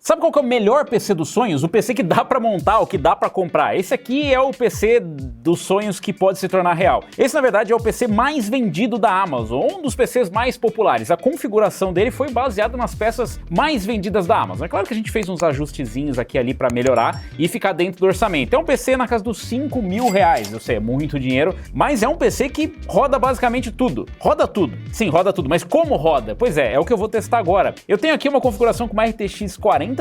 Sabe qual que é o melhor PC dos sonhos? O PC que dá pra montar, o que dá pra comprar. Esse aqui é o PC dos sonhos que pode se tornar real. Esse, na verdade, é o PC mais vendido da Amazon, um dos PCs mais populares. A configuração dele foi baseada nas peças mais vendidas da Amazon. É claro que a gente fez uns ajustezinhos aqui e ali pra melhorar e ficar dentro do orçamento. É um PC na casa dos R$5.000, eu sei, é muito dinheiro, mas é um PC que roda basicamente tudo. Roda tudo. Sim, roda tudo, mas como roda? Pois é o que eu vou testar agora. Eu tenho aqui uma configuração com uma RTX 4060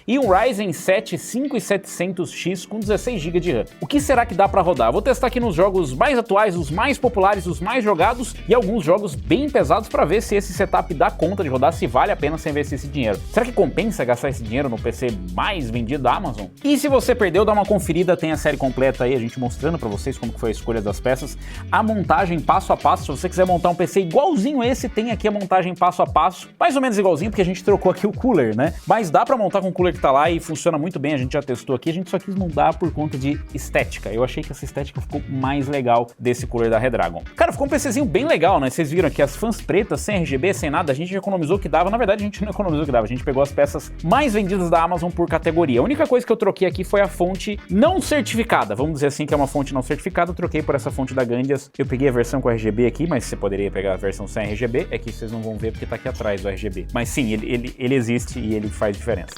e um Ryzen 7 5700X com 16 GB de RAM. O que será que dá pra rodar? Vou testar aqui nos jogos mais atuais, os mais populares, os mais jogados e alguns jogos bem pesados pra ver se esse setup dá conta de rodar, se vale a pena você investir esse dinheiro. Será que compensa gastar esse dinheiro no PC mais vendido da Amazon? E se você perdeu, dá uma conferida, tem a série completa aí, a gente mostrando pra vocês como que foi a escolha das peças, a montagem passo a passo. Se você quiser montar um PC igualzinho esse, tem aqui a montagem passo a passo, mais ou menos igualzinho, porque a gente trocou aqui o cooler, né? Mas dá pra montar com o cooler que tá lá e funciona muito bem, a gente já testou aqui, a gente só quis mudar por conta de estética. Eu achei que essa estética ficou mais legal desse cooler da Redragon. Cara, ficou um PCzinho bem legal, né? Vocês viram aqui as fãs pretas, sem RGB, sem nada, a gente economizou o que dava. Na verdade, a gente não economizou o que dava, a gente pegou as peças mais vendidas da Amazon por categoria. A única coisa que eu troquei aqui foi a fonte não certificada, vamos dizer assim que é uma fonte não certificada, eu troquei por essa fonte da Gandias. Eu peguei a versão com RGB aqui, mas você poderia pegar a versão sem RGB, é que vocês não vão ver porque tá aqui atrás do RGB. Mas sim, ele existe e ele faz diferença.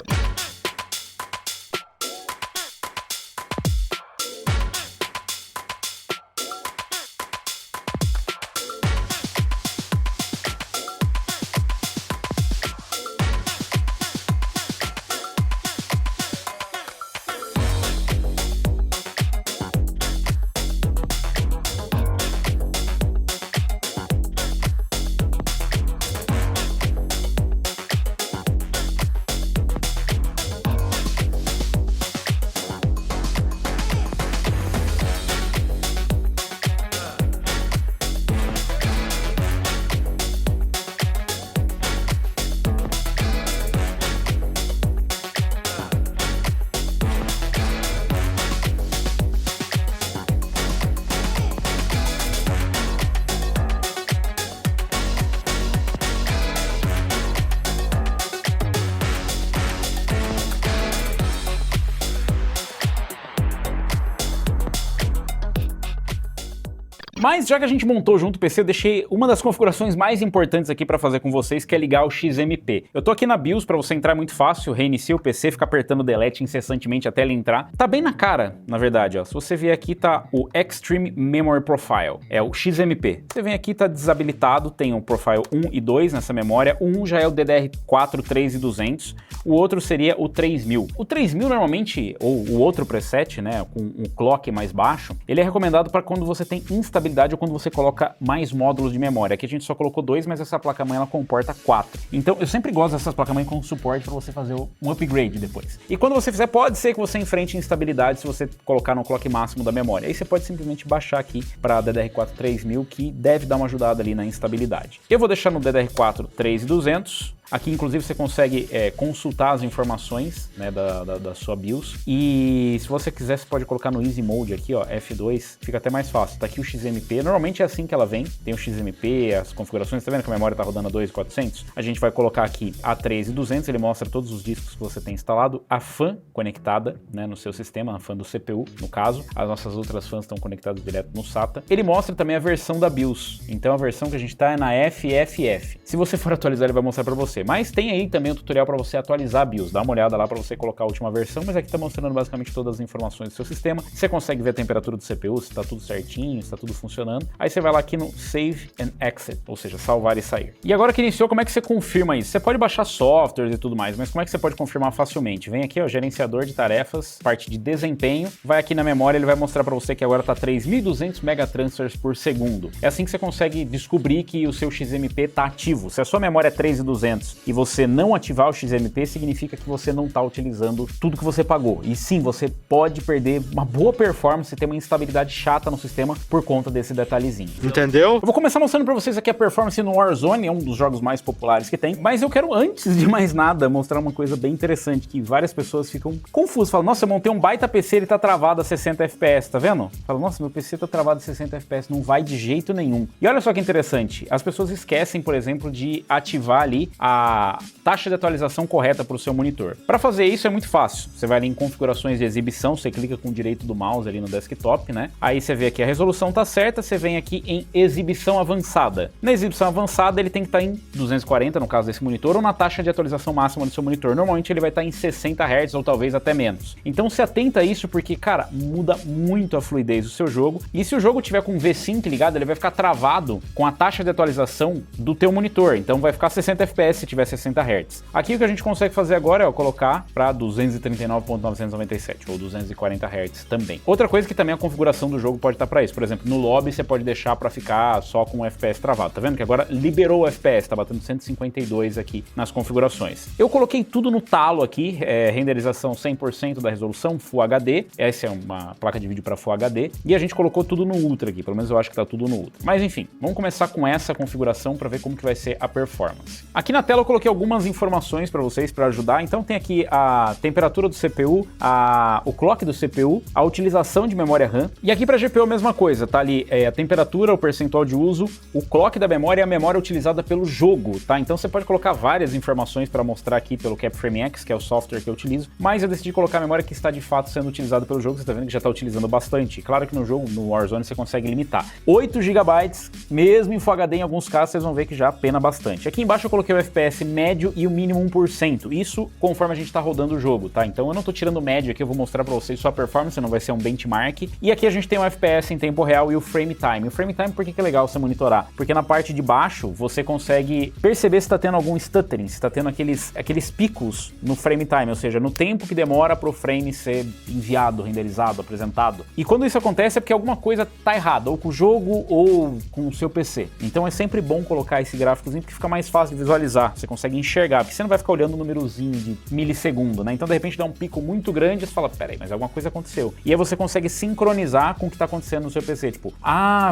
Mas já que a gente montou junto o PC, eu deixei uma das configurações mais importantes aqui para fazer com vocês, que é ligar o XMP. Eu tô aqui na BIOS, para você entrar é muito fácil, reinicia o PC, fica apertando o delete incessantemente até ele entrar. Tá bem na cara, na verdade, ó. Se você vier aqui, tá o Extreme Memory Profile, é o XMP. Você vem aqui, tá desabilitado, tem o Profile 1 e 2 nessa memória. O 1 já é o DDR4 3200, o outro seria o 3000. O 3000 normalmente, ou o outro preset, né, com um clock mais baixo, ele é recomendado para quando você tem instabilidade ou quando você coloca mais módulos de memória. Aqui a gente só colocou 2, mas essa placa-mãe ela comporta 4. Então eu sempre gosto dessas placas-mãe com suporte para você fazer um upgrade depois. E quando você fizer, pode ser que você enfrente instabilidade se você colocar no clock máximo da memória. Aí você pode simplesmente baixar aqui para DDR4 3000, que deve dar uma ajudada ali na instabilidade. Eu vou deixar no DDR4 3200. Aqui, inclusive, você consegue consultar as informações, né, da sua BIOS. E se você quiser, você pode colocar no Easy Mode aqui, ó, F2, fica até mais fácil. Tá aqui o XMP, normalmente é assim que ela vem. Tem o XMP, as configurações, tá vendo que a memória tá rodando a 2.400? A gente vai colocar aqui a 3200, ele mostra todos os discos que você tem instalado, a fan conectada, né, no seu sistema, a fan do CPU, no caso. As nossas outras fãs estão conectadas direto no SATA. Ele mostra também a versão da BIOS, então a versão que a gente tá é na FFF. Se você for atualizar, ele vai mostrar pra você. Mas tem aí também um tutorial para você atualizar a BIOS, dá uma olhada lá para você colocar a última versão, mas aqui está mostrando basicamente todas as informações do seu sistema. Você consegue ver a temperatura do CPU, se está tudo certinho, se está tudo funcionando. Aí você vai lá aqui no Save and Exit, ou seja, salvar e sair. E agora que iniciou, como é que você confirma isso? Você pode baixar softwares e tudo mais, mas como é que você pode confirmar facilmente? Vem aqui, ó, gerenciador de tarefas, parte de desempenho, vai aqui na memória, ele vai mostrar para você que agora está 3.200 megatransfers por segundo. É assim que você consegue descobrir que o seu XMP está ativo. Se a sua memória é 3.200 e você não ativar o XMP, significa que você não está utilizando tudo que você pagou. E sim, você pode perder uma boa performance e ter uma instabilidade chata no sistema por conta desse detalhezinho. Entendeu? Eu vou começar mostrando para vocês aqui a performance no Warzone, é um dos jogos mais populares que tem, mas eu quero, antes de mais nada, mostrar uma coisa bem interessante, que várias pessoas ficam confusas. Falam, nossa, eu montei um baita PC, ele tá travado a 60 FPS, tá vendo? Falam, nossa, meu PC tá travado a 60 FPS, não vai de jeito nenhum. E olha só que interessante, as pessoas esquecem, por exemplo, de ativar ali a a taxa de atualização correta para o seu monitor. Para fazer isso é muito fácil, você vai ali em configurações de exibição, você clica com o direito do mouse ali no desktop, né? Aí você vê aqui a resolução tá certa, você vem aqui em exibição avançada. Na exibição avançada ele tem que estar em 240 no caso desse monitor ou na taxa de atualização máxima do seu monitor. Normalmente ele vai estar em 60 Hz ou talvez até menos. Então se atenta a isso porque, cara, muda muito a fluidez do seu jogo e se o jogo tiver com V-Sync ligado, ele vai ficar travado com a taxa de atualização do teu monitor. Então vai ficar 60 FPS se tiver 60 Hz. Aqui o que a gente consegue fazer agora é colocar para 239.997 ou 240 Hz também. Outra coisa que também a configuração do jogo pode estar para isso. Por exemplo, no lobby você pode deixar para ficar só com o FPS travado. Tá vendo que agora liberou o FPS, tá batendo 152 aqui nas configurações. Eu coloquei tudo no talo aqui, renderização 100% da resolução, Full HD. Essa é uma placa de vídeo para Full HD. E a gente colocou tudo no Ultra aqui, pelo menos eu acho que tá tudo no Ultra. Mas enfim, vamos começar com essa configuração para ver como que vai ser a performance. Aqui na tela eu coloquei algumas informações para vocês para ajudar. Então tem aqui a temperatura do CPU, o clock do CPU, a utilização de memória RAM. E aqui para GPU a mesma coisa, tá ali a temperatura, o percentual de uso, o clock da memória e a memória utilizada pelo jogo, tá? Então você pode colocar várias informações para mostrar aqui pelo CapFrameX, que é o software que eu utilizo, mas eu decidi colocar a memória que está de fato sendo utilizada pelo jogo. Você tá vendo que já está utilizando bastante. Claro que no jogo, no Warzone, você consegue limitar. 8 GB, mesmo em Full HD, em alguns casos, vocês vão ver que já pena bastante. Aqui embaixo eu coloquei o FPS médio e o mínimo 1%. Isso conforme a gente está rodando o jogo, tá? Então eu não estou tirando médio aqui, eu vou mostrar para vocês só a performance, não vai ser um benchmark. E aqui a gente tem o FPS em tempo real e o frame time. O frame time, por que é legal você monitorar? Porque na parte de baixo você consegue perceber se está tendo algum stuttering, se está tendo aqueles picos no frame time, ou seja, no tempo que demora para o frame ser enviado, renderizado, apresentado. E quando isso acontece é porque alguma coisa tá errada, ou com o jogo ou com o seu PC. Então é sempre bom colocar esse gráficozinho porque fica mais fácil de visualizar, você consegue enxergar, porque você não vai ficar olhando o númerozinho de milissegundo, né? Então de repente dá um pico muito grande e você fala, peraí, mas alguma coisa aconteceu. E aí você consegue sincronizar com o que tá acontecendo no seu PC, tipo,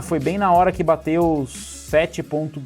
foi bem na hora que bateu 7.4,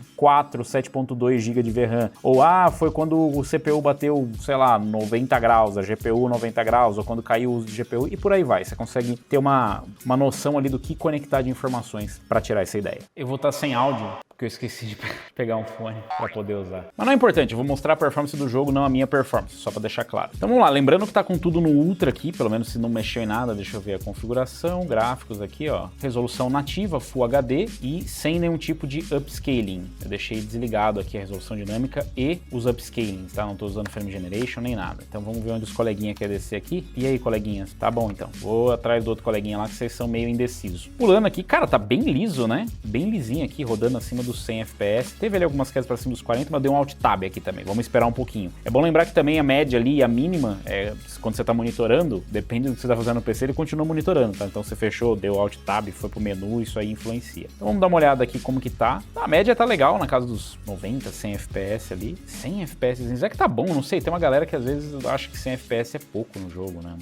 7.2 GB de VRAM. Ou foi quando o CPU bateu, sei lá, 90 graus, a GPU 90 graus, ou quando caiu o uso de GPU, e por aí vai. Você consegue ter uma noção ali do que conectar de informações para tirar essa ideia. Eu vou estar sem áudio, porque eu esqueci de pegar um fone para poder usar. Mas não é importante, eu vou mostrar a performance do jogo, não a minha performance, só para deixar claro. Então vamos lá, lembrando que tá com tudo no Ultra aqui, pelo menos se não mexeu em nada, deixa eu ver a configuração, gráficos aqui, ó, resolução nativa, Full HD e sem nenhum tipo de upscaling. Eu deixei desligado aqui a resolução dinâmica e os upscalings, tá? Não tô usando frame generation nem nada. Então vamos ver onde os coleguinhas querem descer aqui. E aí, coleguinhas? Tá bom então. Vou atrás do outro coleguinha lá que vocês são meio indecisos. Pulando aqui, cara, tá bem liso, né? Bem lisinho aqui, rodando acima dos 100 FPS. Teve ali algumas quedas pra cima dos 40, mas deu um Alt Tab aqui também. Vamos esperar um pouquinho. É bom lembrar que também a média ali e a mínima, quando você tá monitorando, depende do que você tá fazendo no PC, ele continua monitorando, tá? Então você fechou, deu Alt Tab, foi pro menu, isso aí influencia. Então vamos dar uma olhada aqui como que tá. A média tá legal, na casa dos 90, 100 FPS ali. 100 FPS, é que tá bom, não sei. Tem uma galera que às vezes acha que 100 FPS é pouco no jogo, né?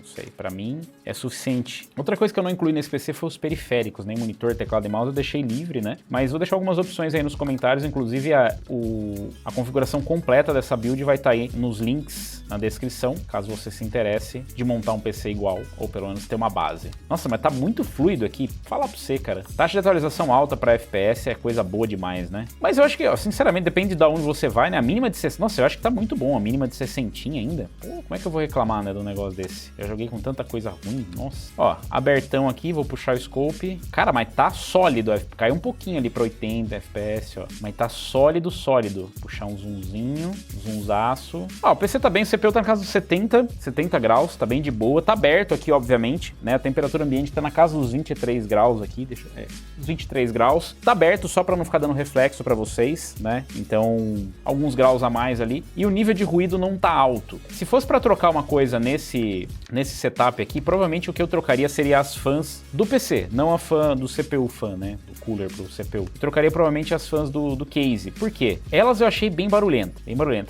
Sei, pra mim é suficiente. Outra coisa que eu não incluí nesse PC foi os periféricos, nem monitor, teclado e mouse eu deixei livre, né? Mas vou deixar algumas opções aí nos comentários, inclusive a configuração completa dessa build vai estar aí nos links na descrição, caso você se interesse de montar um PC igual, ou pelo menos ter uma base. Nossa, mas tá muito fluido aqui, falar pra você, cara. Taxa de atualização alta pra FPS é coisa boa demais, né? Mas eu acho que, ó, sinceramente, depende de onde você vai, né? A mínima de 60, nossa, eu acho que tá muito bom, a mínima de 60 ainda. Pô, como é que eu vou reclamar, né, do negócio desse? Eu joguei com tanta coisa ruim, nossa. Ó, abertão aqui, vou puxar o scope. Cara, mas tá sólido, caiu um pouquinho ali pra 80 FPS, ó. Mas tá sólido. Puxar um zoomzinho, zoomzaço. Ó, o PC tá bem, o CPU tá na casa dos 70 graus, tá bem de boa. Tá aberto aqui, obviamente, né? A temperatura ambiente tá na casa dos 23 graus aqui, os 23 graus. Tá aberto só pra não ficar dando reflexo pra vocês, né? Então, alguns graus a mais ali. E o nível de ruído não tá alto. Se fosse pra trocar uma coisa nesse setup aqui, provavelmente o que eu trocaria seria as fãs do PC, não a fã do CPU fã, né? Do cooler pro CPU. Eu trocaria provavelmente as fãs do case. Por quê? Elas eu achei bem barulhenta,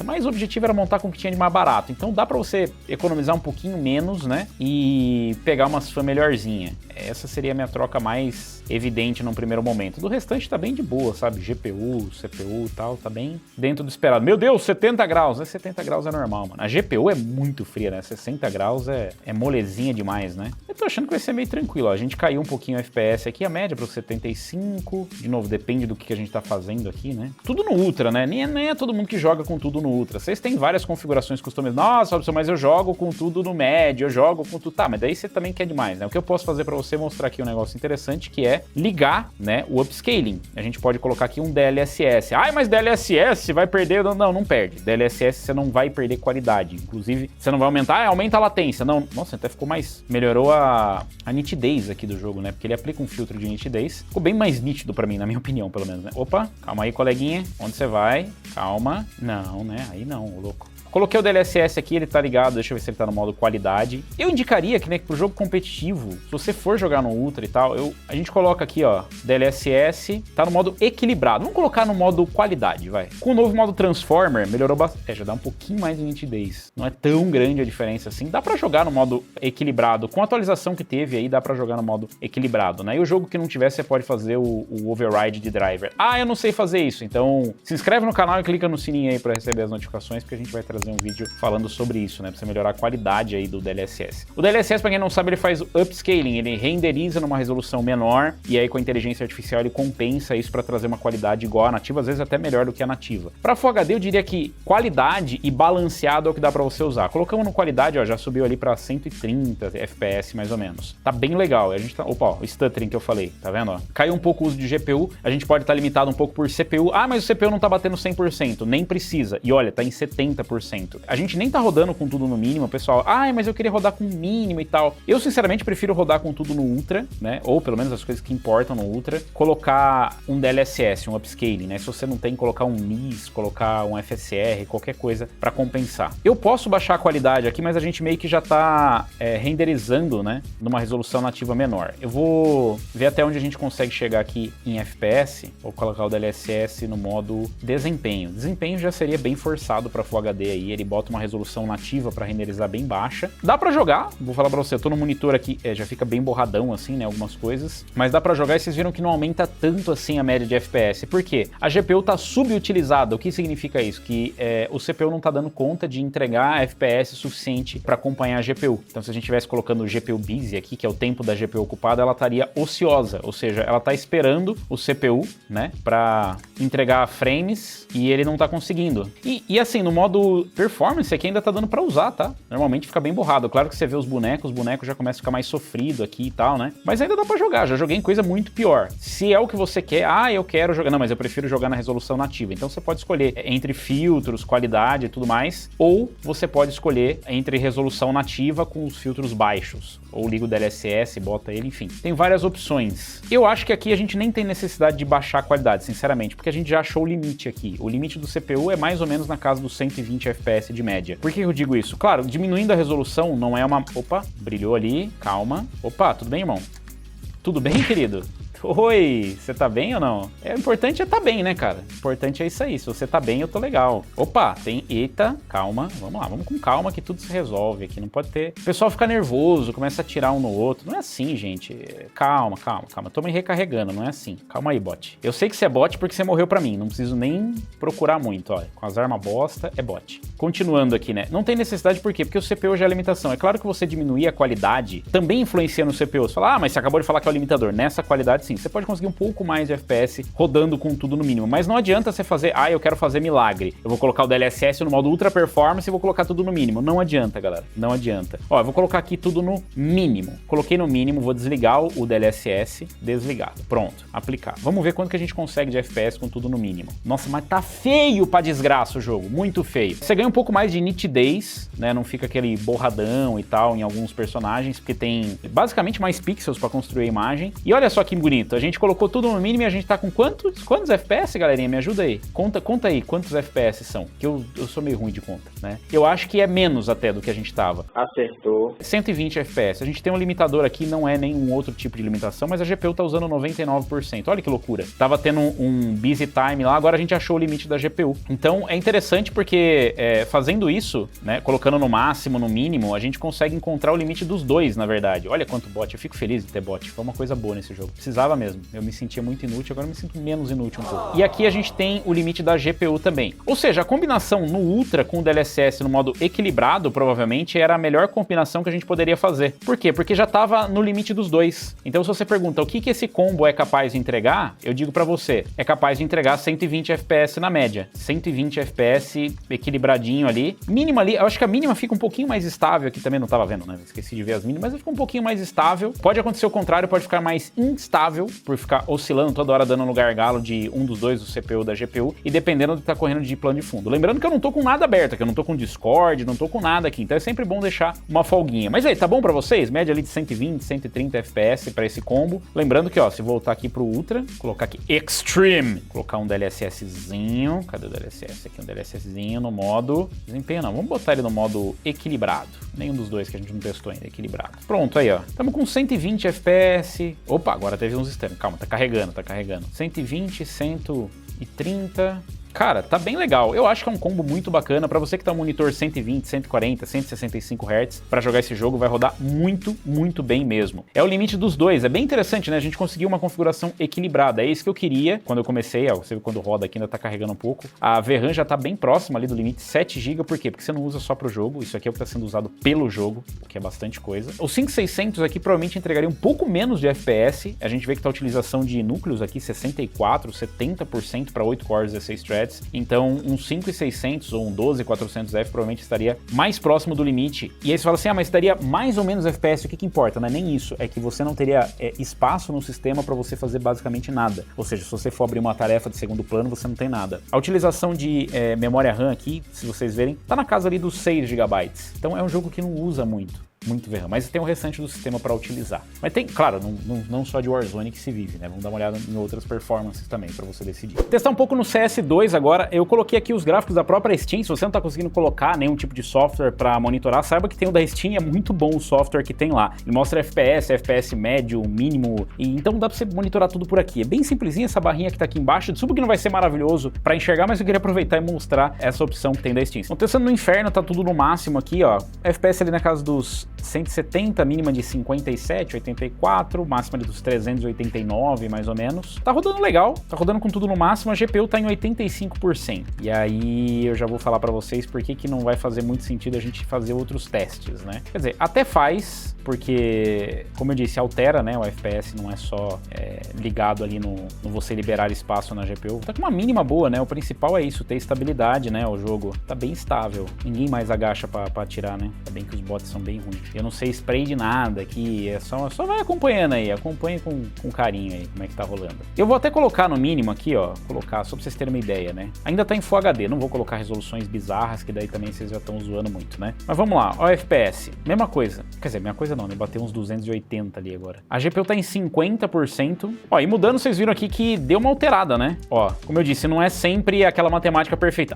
mas o objetivo era montar com o que tinha de mais barato. Então dá pra você economizar um pouquinho menos, né? E pegar umas fãs melhorzinha. essa seria a minha troca mais evidente num primeiro momento. Do restante tá bem de boa, sabe? GPU, CPU e tal, tá bem dentro do esperado. Meu Deus, 70 graus, 70 graus é normal, mano. A GPU é muito fria, né? 60 graus é molezinha demais, né? Eu tô achando que vai ser meio tranquilo, ó. A gente caiu um pouquinho o FPS aqui, a média para 75. De novo, depende do que a gente tá fazendo aqui, né? Tudo no Ultra, né? Nem é todo mundo que joga com tudo no Ultra. Vocês têm várias configurações customizadas. Nossa, Robson, mas eu jogo com tudo no médio, eu jogo com tudo... Tá, mas daí você também quer demais, né? O que eu posso fazer para você mostrar aqui um negócio interessante, que é ligar, né, o upscaling. A gente pode colocar aqui um DLSS. Ai, mas DLSS vai perder... Não perde. DLSS você não vai perder qualidade. Inclusive, você não vai aumentar, aumenta a latência. Não, nossa, até ficou mais... Melhorou a nitidez aqui do jogo, né? Porque ele aplica um filtro de nitidez. Ficou bem mais nítido pra mim, na minha opinião, pelo menos, né? Opa, calma aí, coleguinha. Onde você vai? Calma. Não, né? Aí não, ô louco. Coloquei o DLSS aqui, ele tá ligado, deixa eu ver se ele tá no modo qualidade. Eu indicaria que, né, pro jogo competitivo, se você for jogar no Ultra e tal, a gente coloca aqui, ó, DLSS, tá no modo equilibrado. Vamos colocar no modo qualidade, vai. Com o novo modo Transformer, melhorou bastante. Já dá um pouquinho mais de nitidez. Não é tão grande a diferença assim. Dá pra jogar no modo equilibrado. Com a atualização que teve aí, dá pra jogar no modo equilibrado, né? E o jogo que não tiver, você pode fazer o override de driver. Ah, eu não sei fazer isso. Então, se inscreve no canal e clica no sininho aí pra receber as notificações, porque a gente vai trazer um vídeo falando sobre isso, né? Pra você melhorar a qualidade aí do DLSS. O DLSS, pra quem não sabe, ele faz o upscaling, ele renderiza numa resolução menor e aí com a inteligência artificial ele compensa isso pra trazer uma qualidade igual à nativa, às vezes até melhor do que a nativa. Pra Full HD eu diria que qualidade e balanceado é o que dá pra você usar. Colocamos no qualidade, ó, já subiu ali pra 130 FPS mais ou menos. Tá bem legal. A gente tá... Opa, ó, o stuttering que eu falei, tá vendo, ó? Caiu um pouco o uso de GPU, a gente pode estar limitado um pouco por CPU. Ah, mas o CPU não tá batendo 100%, nem precisa. E olha, tá em 70%. A gente nem tá rodando com tudo no mínimo, pessoal. Ah, mas eu queria rodar com mínimo e tal. Eu, sinceramente, prefiro rodar com tudo no Ultra, né? Ou pelo menos as coisas que importam no Ultra. Colocar um DLSS, um upscaling, né? Se você não tem, colocar um NIS, colocar um FSR, qualquer coisa pra compensar. Eu posso baixar a qualidade aqui, mas a gente meio que já tá renderizando, né? Numa resolução nativa menor. Eu vou ver até onde a gente consegue chegar aqui em FPS. Vou colocar o DLSS no modo desempenho. Desempenho já seria bem forçado pra Full HD aí. Ele bota uma resolução nativa pra renderizar bem baixa. Dá pra jogar, vou falar pra você, eu tô no monitor aqui, já fica bem borradão assim, né, algumas coisas, mas dá pra jogar e vocês viram que não aumenta tanto assim a média de FPS. Por quê? A GPU tá subutilizada. O que significa isso? Que o CPU não tá dando conta de entregar FPS suficiente pra acompanhar a GPU. Então se a gente estivesse colocando o GPU busy aqui, que é o tempo da GPU ocupada, ela estaria ociosa, ou seja, ela tá esperando o CPU, né, pra entregar frames e ele não tá conseguindo. E assim, no modo performance aqui ainda tá dando pra usar, tá? Normalmente fica bem borrado. Claro que você vê os bonecos já começa a ficar mais sofrido aqui e tal, né? Mas ainda dá pra jogar, já joguei em coisa muito pior. Se é o que você quer, eu quero jogar... Não, mas eu prefiro jogar na resolução nativa. Então você pode escolher entre filtros, qualidade e tudo mais, ou você pode escolher entre resolução nativa com os filtros baixos. Ou liga o DLSS, bota ele, enfim. Tem várias opções. Eu acho que aqui a gente nem tem necessidade de baixar a qualidade, sinceramente, porque a gente já achou o limite aqui. O limite do CPU é mais ou menos na casa dos 120 FPS de média. Por que eu digo isso? Claro, diminuindo a resolução não é uma... Opa, brilhou ali, calma. Opa, tudo bem, irmão? Tudo bem, querido? Oi, você tá bem ou não? O importante é tá bem, né, cara? O importante é isso aí. Se você tá bem, eu tô legal. Opa, tem... Eita, calma. Vamos lá, vamos com calma que tudo se resolve aqui. Não pode ter... O pessoal fica nervoso, começa a atirar um no outro. Não é assim, gente. Calma, calma, calma. Tô me recarregando, não é assim. Calma aí, bot. Eu sei que você é bot porque você morreu pra mim. Não preciso nem procurar muito, olha. Com as armas bosta, é bot. Continuando aqui, né? Não tem necessidade por quê? Porque o CPU já é a limitação. É claro que você diminuir a qualidade também influencia no CPU. Você fala, mas você acabou de falar que é o limitador. Nessa qualidade, sim. Você pode conseguir um pouco mais de FPS rodando com tudo no mínimo, mas não adianta você fazer, eu quero fazer milagre, eu vou colocar o DLSS no modo Ultra Performance e vou colocar tudo no mínimo. Não adianta, galera, não adianta. Ó, eu vou colocar aqui tudo no mínimo. Coloquei no mínimo, vou desligar o DLSS, desligado. Pronto, aplicar. Vamos ver quanto que a gente consegue de FPS com tudo no mínimo. Nossa, mas tá feio pra desgraça o jogo, muito feio. Você ganha um pouco mais de nitidez, né, não fica aquele borradão e tal em alguns personagens, porque tem basicamente mais pixels pra construir a imagem. E olha só que bonito. bonito. A gente colocou tudo no mínimo e a gente tá com quantos FPS, galerinha? Me ajuda aí. Conta aí quantos FPS são, que eu sou meio ruim de conta, né? Eu acho que é menos até do que a gente tava. Acertou. 120 FPS. A gente tem um limitador aqui, não é nenhum outro tipo de limitação, mas a GPU tá usando 99%. Olha que loucura. Tava tendo um busy time lá, agora a gente achou o limite da GPU. Então é interessante porque fazendo isso, né, colocando no máximo, no mínimo, a gente consegue encontrar o limite dos dois, na verdade. Olha quanto bot. Eu fico feliz de ter bot. Foi uma coisa boa nesse jogo. Precisava mesmo. Eu me sentia muito inútil, agora eu me sinto menos inútil um pouco. E aqui a gente tem o limite da GPU também. Ou seja, a combinação no Ultra com o DLSS no modo equilibrado, provavelmente, era a melhor combinação que a gente poderia fazer. Por quê? Porque já estava no limite dos dois. Então, se você pergunta o que esse combo é capaz de entregar, eu digo pra você, é capaz de entregar 120 FPS na média. 120 FPS equilibradinho ali. Mínima ali, eu acho que a mínima fica um pouquinho mais estável, aqui também não tava vendo, né? Esqueci de ver as mínimas, mas fica um pouquinho mais estável. Pode acontecer o contrário, pode ficar mais instável, por ficar oscilando toda hora, dando no gargalo de um dos dois, do CPU ou da GPU, e dependendo do que tá correndo de plano de fundo. Lembrando que eu não tô com nada aberto, que eu não tô com Discord, não tô com nada aqui, então é sempre bom deixar uma folguinha. Mas aí, tá bom pra vocês? Média ali de 120, 130 FPS pra esse combo. Lembrando que, ó, se voltar aqui pro Ultra, colocar aqui Extreme, colocar um DLSSzinho, cadê o DLSS? Aqui um DLSSzinho no modo desempenho, não, vamos botar ele no modo equilibrado. Nenhum dos dois que a gente não testou ainda, equilibrado. Pronto, aí, ó. Estamos com 120 FPS. Opa, agora teve uns extremos. Calma, tá carregando. 120, 130... Cara, tá bem legal. Eu acho que é um combo muito bacana. Pra você que tá um monitor 120, 140, 165 Hz, pra jogar esse jogo vai rodar muito, muito bem mesmo. É o limite dos dois. É bem interessante, né? A gente conseguiu uma configuração equilibrada. É isso que eu queria quando eu comecei. Ó, você vê quando roda aqui ainda tá carregando um pouco. A VRAM já tá bem próxima ali do limite 7 GB. Por quê? Porque você não usa só pro jogo. Isso aqui é o que tá sendo usado pelo jogo, o que é bastante coisa. O 5600 aqui provavelmente entregaria um pouco menos de FPS. A gente vê que tá a utilização de núcleos aqui 64, 70% para 8 cores, 16 threads. Então, um 5600 ou um 12400F provavelmente estaria mais próximo do limite. E aí você fala assim, mas estaria mais ou menos FPS, o que importa? Não é nem isso, é que você não teria espaço no sistema para você fazer basicamente nada. Ou seja, se você for abrir uma tarefa de segundo plano, você não tem nada. A utilização de memória RAM aqui, se vocês verem, tá na casa ali dos 6 GB. Então é um jogo que não usa muito VRAM, mas tem o restante do sistema para utilizar. Mas tem, claro, não só de Warzone que se vive, né? Vamos dar uma olhada em outras performances também, para você decidir. Testar um pouco no CS2 agora, eu coloquei aqui os gráficos da própria Steam. Se você não tá conseguindo colocar nenhum tipo de software para monitorar, saiba que tem o da Steam, é muito bom o software que tem lá. Ele mostra FPS médio, mínimo, e então dá para você monitorar tudo por aqui. É bem simplesinho essa barrinha que tá aqui embaixo, desculpa que não vai ser maravilhoso para enxergar, mas eu queria aproveitar e mostrar essa opção que tem da Steam. Então, testando no inferno, tá tudo no máximo aqui, ó. FPS ali na casa dos 170, mínima de 57, 84, máxima ali dos 389, mais ou menos. Tá rodando legal, tá rodando com tudo no máximo, a GPU tá em 85%. E aí eu já vou falar pra vocês por que não vai fazer muito sentido a gente fazer outros testes, né? Quer dizer, até faz, porque, como eu disse, altera, né? O FPS não é só ligado ali no você liberar espaço na GPU. Tá com uma mínima boa, né? O principal é isso, ter estabilidade, né? O jogo tá bem estável. Ninguém mais agacha pra atirar, né? Tá bem que os bots são bem ruins. Eu não sei spray de nada aqui, só vai acompanhando aí, acompanhe com carinho aí como é que tá rolando. Eu vou até colocar no mínimo aqui, ó, só pra vocês terem uma ideia, né? Ainda tá em Full HD, não vou colocar resoluções bizarras, que daí também vocês já estão zoando muito, né? Mas vamos lá, ó, FPS, mesma coisa. Quer dizer, mesma coisa não, né? Bateu uns 280 ali agora. A GPU tá em 50%. Ó, e mudando, vocês viram aqui que deu uma alterada, né? Ó, como eu disse, não é sempre aquela matemática perfeita.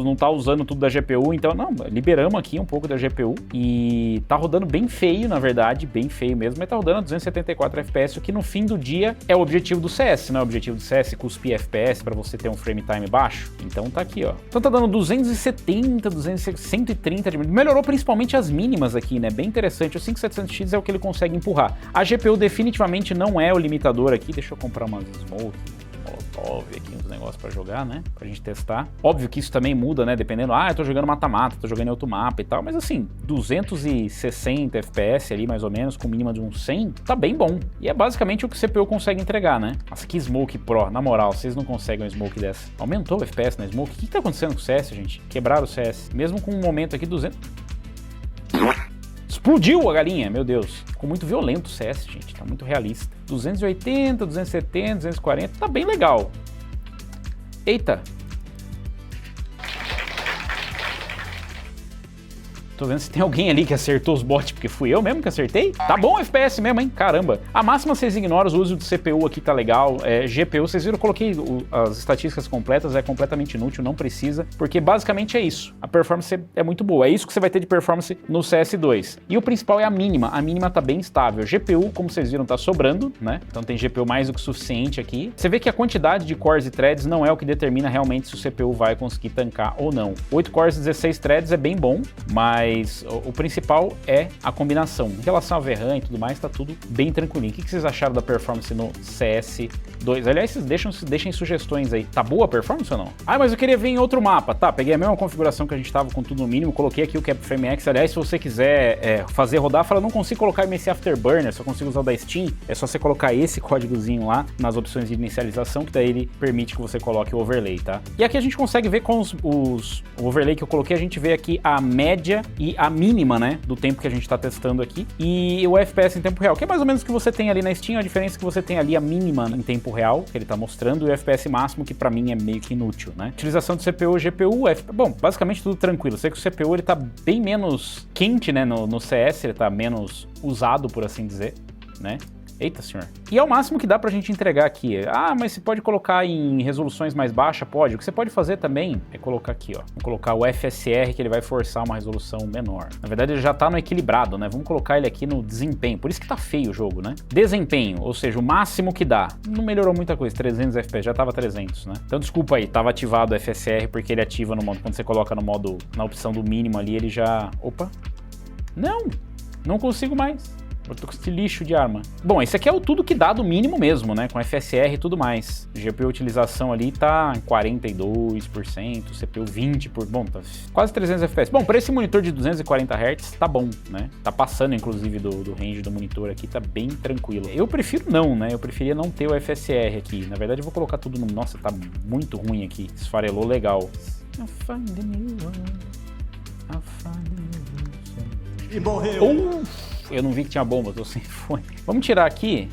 Não tá usando tudo da GPU, então, não, liberamos aqui um pouco da GPU e tá rodando bem feio, na verdade, bem feio mesmo, mas tá rodando a 274 FPS, o que no fim do dia é o objetivo do CS, né? O objetivo do CS cuspir FPS pra você ter um frame time baixo. Então tá aqui, ó. Então tá dando 270, 130, melhorou principalmente as mínimas aqui, né? Bem interessante. O 5700X é o que ele consegue empurrar. A GPU definitivamente não é o limitador aqui. Deixa eu comprar umas smoke, molotov aqui, uns negócios pra jogar, né? Pra gente testar. Óbvio que isso também muda, né? Dependendo, eu tô jogando mata-mata, tô jogando em outro mapa e tal, mas assim, 260 FPS ali, mais ou menos, com mínima de uns 100, tá bem bom. E é basicamente o que o CPU consegue entregar, né? Nossa, que Smoke Pro, na moral, vocês não conseguem uma Smoke dessa. Aumentou o FPS na Smoke? O que tá acontecendo com o CS, gente? Quebraram o CS. Mesmo com um momento aqui, 200... Explodiu a galinha, meu Deus. Ficou muito violento o CS, gente. Tá muito realista. 280, 270, 240, tá bem legal. Eita. Tô vendo se tem alguém ali que acertou os bots, porque fui eu mesmo que acertei. Tá bom o FPS mesmo, hein? Caramba. A máxima vocês ignoram, o uso do CPU aqui tá legal. GPU, vocês viram, eu coloquei as estatísticas completas, é completamente inútil, não precisa, porque basicamente é isso. A performance é muito boa, é isso que você vai ter de performance no CS2. E o principal é a mínima tá bem estável. GPU, como vocês viram, tá sobrando, né? Então tem GPU mais do que suficiente aqui. Você vê que a quantidade de cores e threads não é o que determina realmente se o CPU vai conseguir tancar ou não. 8 cores e 16 threads é bem bom, mas o principal é a combinação. Em relação a VRAM e tudo mais, tá tudo bem tranquilinho. O que vocês acharam da performance no CS2? Aliás, vocês deixem sugestões aí. Tá boa a performance ou não? Ah, mas eu queria ver em outro mapa. Tá, peguei a mesma configuração que a gente tava com tudo no mínimo, coloquei aqui o CapFrameX. Aliás, se você quiser fazer rodar, fala, não consigo colocar MSI Afterburner, só consigo usar o da Steam. É só você colocar esse códigozinho lá nas opções de inicialização, que daí ele permite que você coloque o overlay, tá? E aqui a gente consegue ver com o overlay que eu coloquei, a gente vê aqui a média e a mínima, né, do tempo que a gente tá testando aqui, e o FPS em tempo real, que é mais ou menos o que você tem ali na Steam. A diferença é que você tem ali a mínima em tempo real, que ele tá mostrando, e o FPS máximo, que pra mim é meio que inútil, né? Utilização de CPU, GPU, bom, basicamente tudo tranquilo. Eu sei que o CPU ele tá bem menos quente, né, no CS, ele tá menos usado, por assim dizer, né? Eita, senhor. E é o máximo que dá pra gente entregar aqui. Ah, mas você pode colocar em resoluções mais baixas? Pode. O que você pode fazer também é colocar aqui, ó. Vamos colocar o FSR, que ele vai forçar uma resolução menor. Na verdade, ele já tá no equilibrado, né? Vamos colocar ele aqui no desempenho. Por isso que tá feio o jogo, né? Desempenho, ou seja, o máximo que dá. Não melhorou muita coisa. 300 FPS, já tava 300, né? Então, desculpa aí, tava ativado o FSR, porque ele ativa no modo... Quando você coloca no modo... Na opção do mínimo ali, ele já... Opa! Não consigo mais. Eu tô com esse lixo de arma. Bom, esse aqui é o tudo que dá do mínimo mesmo, né? Com FSR e tudo mais. GPU utilização ali tá em 42%, CPU 20%, bom, tá quase 300 FPS. Bom, para esse monitor de 240 Hz tá bom, né? Tá passando, inclusive, do range do monitor aqui, tá bem tranquilo. Eu prefiro não, né? Eu preferia não ter o FSR aqui. Na verdade, eu vou colocar tudo no... Nossa, tá muito ruim aqui. Esfarelou legal. E morreu. Eu não vi que tinha bomba, tô sem fone. Vamos tirar aqui,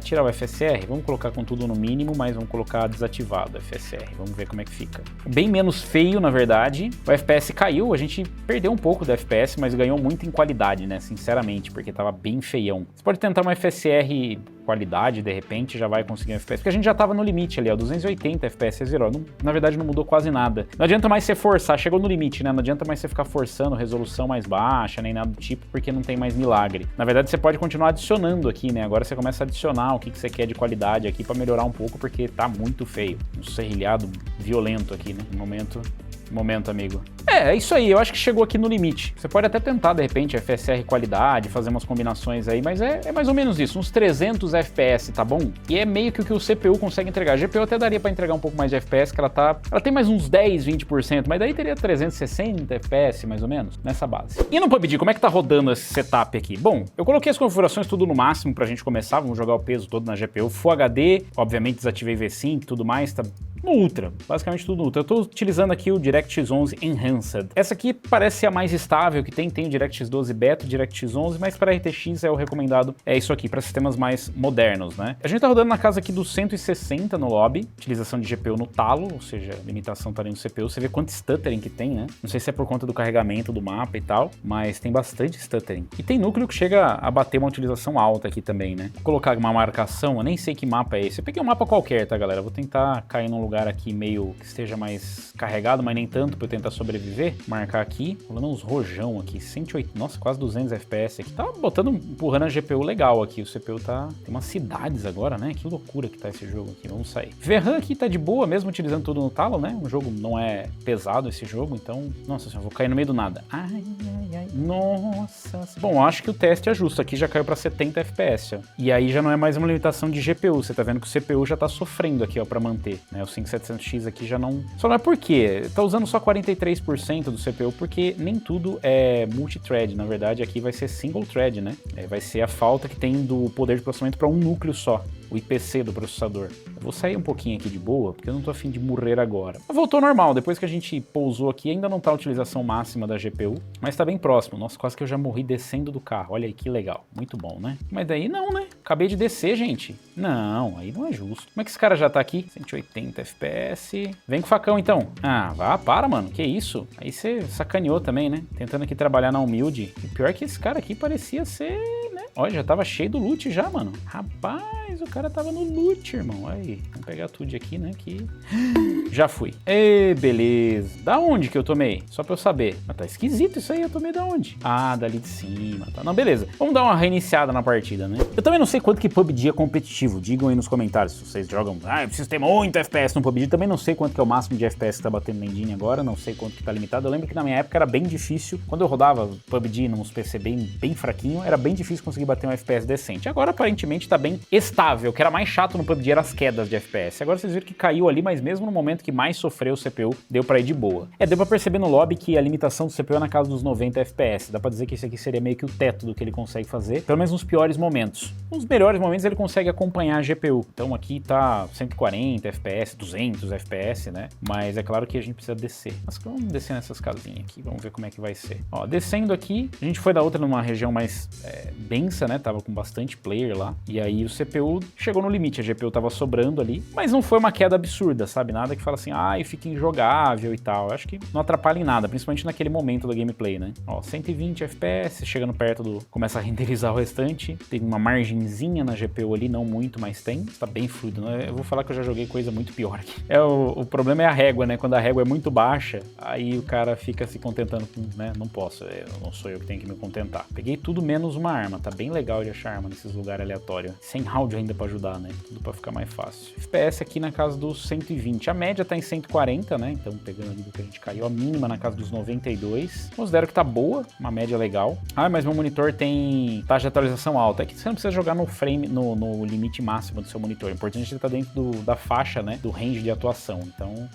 tirar o FSR, vamos colocar com tudo no mínimo, mas vamos colocar desativado o FSR, vamos ver como é que fica. Bem menos feio, na verdade. O FPS caiu, a gente perdeu um pouco do FPS, mas ganhou muito em qualidade, né, sinceramente, porque tava bem feião. Você pode tentar uma FSR qualidade, de repente, já vai conseguir um FPS, porque a gente já tava no limite ali, ó, 280 FPS, vocês viram, na verdade não mudou quase nada. Não adianta mais você forçar, chegou no limite, né, não adianta mais você ficar forçando resolução mais baixa, nem nada do tipo, porque não tem mais milagre. Na verdade, você pode continuar adicionando aqui, né, agora você começa a adicionar o que você quer de qualidade aqui pra melhorar um pouco, porque tá muito feio. Um serrilhado violento aqui, né, momento, amigo. É isso aí, eu acho que chegou aqui no limite. Você pode até tentar, de repente, FSR qualidade, fazer umas combinações aí, mas é mais ou menos isso, uns 300 FPS, tá bom? E é meio que o que o CPU consegue entregar. A GPU até daria pra entregar um pouco mais de FPS, que ela tem mais uns 10, 20%, mas daí teria 360 FPS, mais ou menos, nessa base. E no PUBG, como é que tá rodando esse setup aqui? Bom, eu coloquei as configurações tudo no máximo pra gente começar, vamos jogar o peso todo na GPU. Full HD, obviamente desativei V5 e tudo mais, tá no Ultra, basicamente tudo no Ultra. Eu tô utilizando aqui o DirectX 11 Enhanced. Essa aqui parece ser a mais estável que tem o DirectX 12 Beta, DirectX 11, mas para RTX é o recomendado, é isso aqui, para sistemas mais modernos, né? A gente tá rodando na casa aqui dos 160 no lobby, utilização de GPU no talo, ou seja, a limitação tá ali no CPU, você vê quanto stuttering que tem, né? Não sei se é por conta do carregamento do mapa e tal, mas tem bastante stuttering. E tem núcleo que chega a bater uma utilização alta aqui também, né? Vou colocar uma marcação, eu nem sei que mapa é esse. Eu peguei um mapa qualquer, tá, galera? Vou tentar cair num lugar aqui meio que esteja mais carregado, mas nem tanto, pra eu tentar sobreviver. Marcar aqui, rolando uns rojão aqui, 108, nossa, quase 200 FPS aqui. Tá empurrando a GPU legal aqui, o CPU tá... Tem umas cidades agora, né? Que loucura que tá esse jogo aqui, vamos sair. VRAM aqui tá de boa, mesmo utilizando tudo no talo, né? O jogo não é pesado esse jogo, então... Nossa senhora, vou cair no meio do nada. Ai, nossa... Bom, acho que o teste é justo, aqui já caiu pra 70 FPS, ó. E aí já não é mais uma limitação de GPU, você tá vendo que o CPU já tá sofrendo aqui, ó, pra manter, né? O 5700X aqui já não... Só não é por quê? Tá usando só 43% do CPU, porque nem tudo é multithread, na verdade aqui vai ser single thread, né? Vai ser a falta que tem do poder de processamento para um núcleo só. o IPC do processador. Eu vou sair um pouquinho aqui de boa, porque eu não tô afim de morrer agora. Voltou normal, depois que a gente pousou aqui, ainda não tá a utilização máxima da GPU, mas tá bem próximo. Nossa, quase que eu já morri descendo do carro. Olha aí que legal, muito bom, né? Mas daí não, né? Acabei de descer, gente. Não, aí não é justo. Como é que esse cara já tá aqui? 180 FPS. Vem com o facão, então. Ah, vá, para, mano. Que isso? Aí você sacaneou também, né? Tentando aqui trabalhar na humilde. E pior que esse cara aqui parecia ser, né? Olha, já tava cheio do loot já, mano. Rapaz, o cara tava no loot, irmão. Aí, vamos pegar tudo aqui, né? Que já fui. Ê, beleza. Da onde que eu tomei? Só pra eu saber. Mas tá esquisito isso aí, eu tomei da onde? Ah, dali de cima, tá? Não, beleza. Vamos dar uma reiniciada na partida, né? Eu também não sei quanto que PUBG é competitivo. Digam aí nos comentários se vocês jogam. Ah, eu preciso ter muito FPS no PUBG. Também não sei quanto que é o máximo de FPS que tá batendo na engine agora. Não sei quanto que tá limitado. Eu lembro que na minha época era bem difícil. Quando eu rodava PUBG nos PC bem fraquinho, era bem difícil conseguir bater um FPS decente. Agora aparentemente tá bem estável. O que era mais chato no PUBG era as quedas de FPS. Agora vocês viram que caiu ali, mas mesmo no momento que mais sofreu o CPU, deu pra ir de boa. Deu pra perceber no lobby que a limitação do CPU é na casa dos 90 FPS. Dá pra dizer que esse aqui seria meio que o teto do que ele consegue fazer, pelo menos nos piores momentos. Nos melhores momentos ele consegue acompanhar a GPU. Então aqui tá 140 FPS, 200 FPS, né? Mas é claro que a gente precisa descer. Mas vamos descer nessas casinhas aqui, vamos ver como é que vai ser. Ó, descendo aqui, a gente foi da outra numa região mais densa, né? Tava com bastante player lá. E aí o CPU chegou no limite, a GPU tava sobrando ali, mas não foi uma queda absurda, sabe? Nada que fala assim, ai, fica injogável e tal. Eu acho que não atrapalha em nada, principalmente naquele momento da gameplay, né? Ó, 120 FPS, chegando perto do... começa a renderizar o restante. Tem uma margenzinha na GPU ali, não muito, mas tem. Tá bem fluido, né? Eu vou falar que eu já joguei coisa muito pior aqui. O problema é a régua, né? Quando a régua é muito baixa, aí o cara fica se contentando com, né? Não posso, não sou eu que tenho que me contentar. Peguei tudo menos uma arma, tá bem legal de achar arma nesses lugares aleatórios. Sem áudio ainda pra ajudar, né? Tudo pra ficar mais fácil. FPS aqui na casa dos 120. A média tá em 140, né? Então, pegando ali do que a gente caiu, a mínima na casa dos 92. Considero que tá boa, uma média legal. Ah, mas meu monitor tem taxa de atualização alta. É que você não precisa jogar no frame, no limite máximo do seu monitor. O importante é que ele tá dentro da faixa, né? Do range de atuação. Então,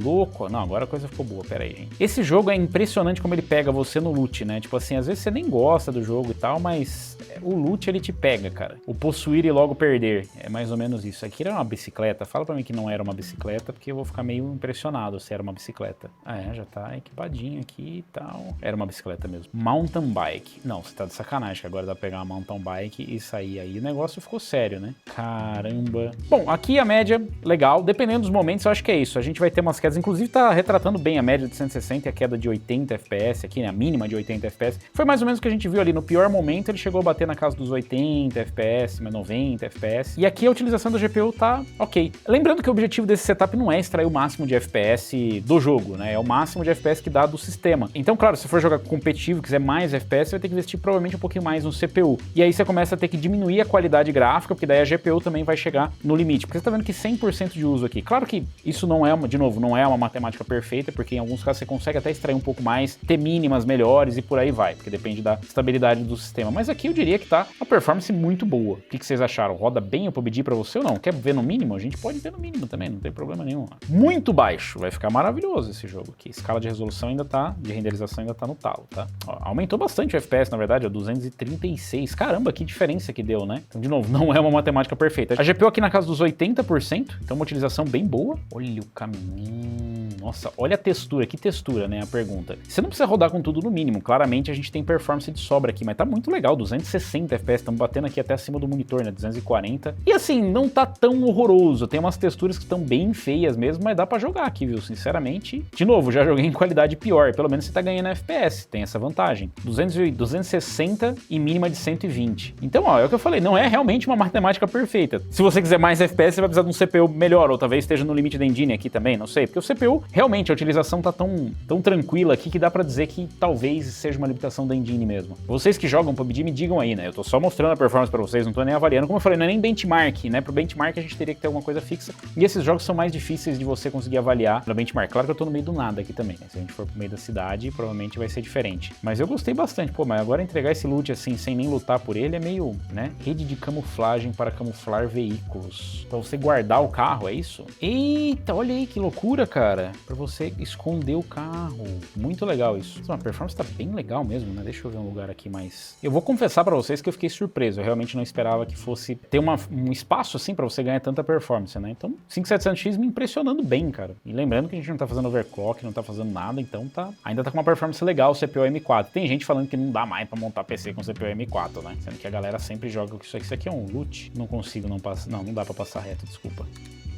louco. Não, agora a coisa ficou boa. Pera aí, gente. Esse jogo é impressionante como ele pega você no loot, né? Tipo assim, às vezes você nem gosta do jogo e tal, mas o loot ele te pega, cara. O possuir e logo perder. É mais ou menos isso. Aqui era uma bicicleta. Fala pra mim que não era uma bicicleta, porque eu vou ficar meio impressionado se era uma bicicleta. Ah, já tá equipadinho aqui e tal. Era uma bicicleta mesmo. Mountain bike. Não, você tá de sacanagem, que agora dá pra pegar uma mountain bike e sair aí. O negócio ficou sério, né? Caramba. Bom, aqui a média, legal. Dependendo dos momentos, eu acho que é isso. A gente vai ter umas quedas. Inclusive, tá retratando bem a média de 160 e a queda de 80 FPS aqui, né? A mínima de 80 FPS. Foi mais ou menos o que a gente viu ali. No pior momento, ele chegou a bater na casa dos 80 FPS, mas 90 FPS. E aqui a utilização da GPU tá ok. Lembrando que o objetivo desse setup não é extrair o máximo de FPS do jogo, né? É o máximo de FPS que dá do sistema. Então, claro, se for jogar competitivo, quiser mais FPS, você vai ter que investir provavelmente um pouquinho mais no CPU. E aí você começa a ter que diminuir a qualidade gráfica, porque daí a GPU também vai chegar no limite. Porque você tá vendo que 100% de uso aqui. Claro que isso não é, de novo, não é uma matemática perfeita, porque em alguns casos você consegue até extrair um pouco mais, ter mínimas melhores e por aí vai, porque depende da estabilidade do sistema. Mas aqui eu diria que tá uma performance muito boa. O que vocês acharam? Roda bem o PUBG pra você ou não? Quer ver no mínimo? A gente pode ver no mínimo também, não tem problema nenhum. Muito baixo, vai ficar maravilhoso esse jogo aqui. Escala de resolução ainda tá, de renderização ainda tá no talo, tá? Ó, aumentou bastante o FPS, na verdade, ó, 236. Caramba, que diferença que deu, né? Então, de novo, não é uma matemática perfeita. A GPU aqui na casa dos 80%, então uma utilização bem boa. Olha o caminho. Nossa, olha a textura, que textura, né? A pergunta. Você não precisa rodar com tudo no mínimo. Claramente a gente tem performance de sobra aqui, mas tá muito legal, 260 FPS, estamos batendo aqui até acima do monitor, né? 240. E assim, não tá tão horroroso. Tem umas texturas que estão bem feias mesmo, mas dá pra jogar aqui, viu? Sinceramente. De novo, já joguei em qualidade pior. Pelo menos você tá ganhando FPS, tem essa vantagem. 260 e mínima de 120. Então, ó, é o que eu falei, não é realmente uma matemática perfeita. Se você quiser mais FPS, você vai precisar de um CPU melhor, ou talvez esteja no limite da engine aqui também, não sei. Porque o CPU, realmente, a utilização tá tão tranquila aqui que dá pra dizer que talvez seja uma limitação da engine mesmo. Vocês que jogam PUBG, me digam aí, né? Eu tô só mostrando a performance pra vocês, não tô nem avaliando. Como eu falei, não é nem benchmark, né? Pro benchmark a gente teria que ter alguma coisa fixa. E esses jogos são mais difíceis de você conseguir avaliar no benchmark. Claro que eu tô no meio do nada aqui também, né? Se a gente for pro meio da cidade, provavelmente vai ser diferente. Mas eu gostei bastante. Pô, mas agora entregar esse loot assim, sem nem lutar por ele, é meio, né? Rede de camuflagem para camuflar veículos. Pra você guardar o carro, é isso? Eita, olha aí que loucura, cara. Pra você esconder o carro. Muito legal isso. A performance tá bem legal mesmo, né? Deixa eu ver um lugar aqui mais... Eu vou confessar pra pra vocês que eu fiquei surpreso, eu realmente não esperava que fosse ter um espaço assim pra você ganhar tanta performance, né? Então 5700X me impressionando bem, cara. E lembrando que a gente não tá fazendo overclock, não tá fazendo nada, então ainda tá com uma performance legal o CPU M4. Tem gente falando que não dá mais pra montar PC com CPU M4, né? Sendo que a galera sempre joga com isso aqui é um loot. Não consigo, não dá pra passar reto, desculpa.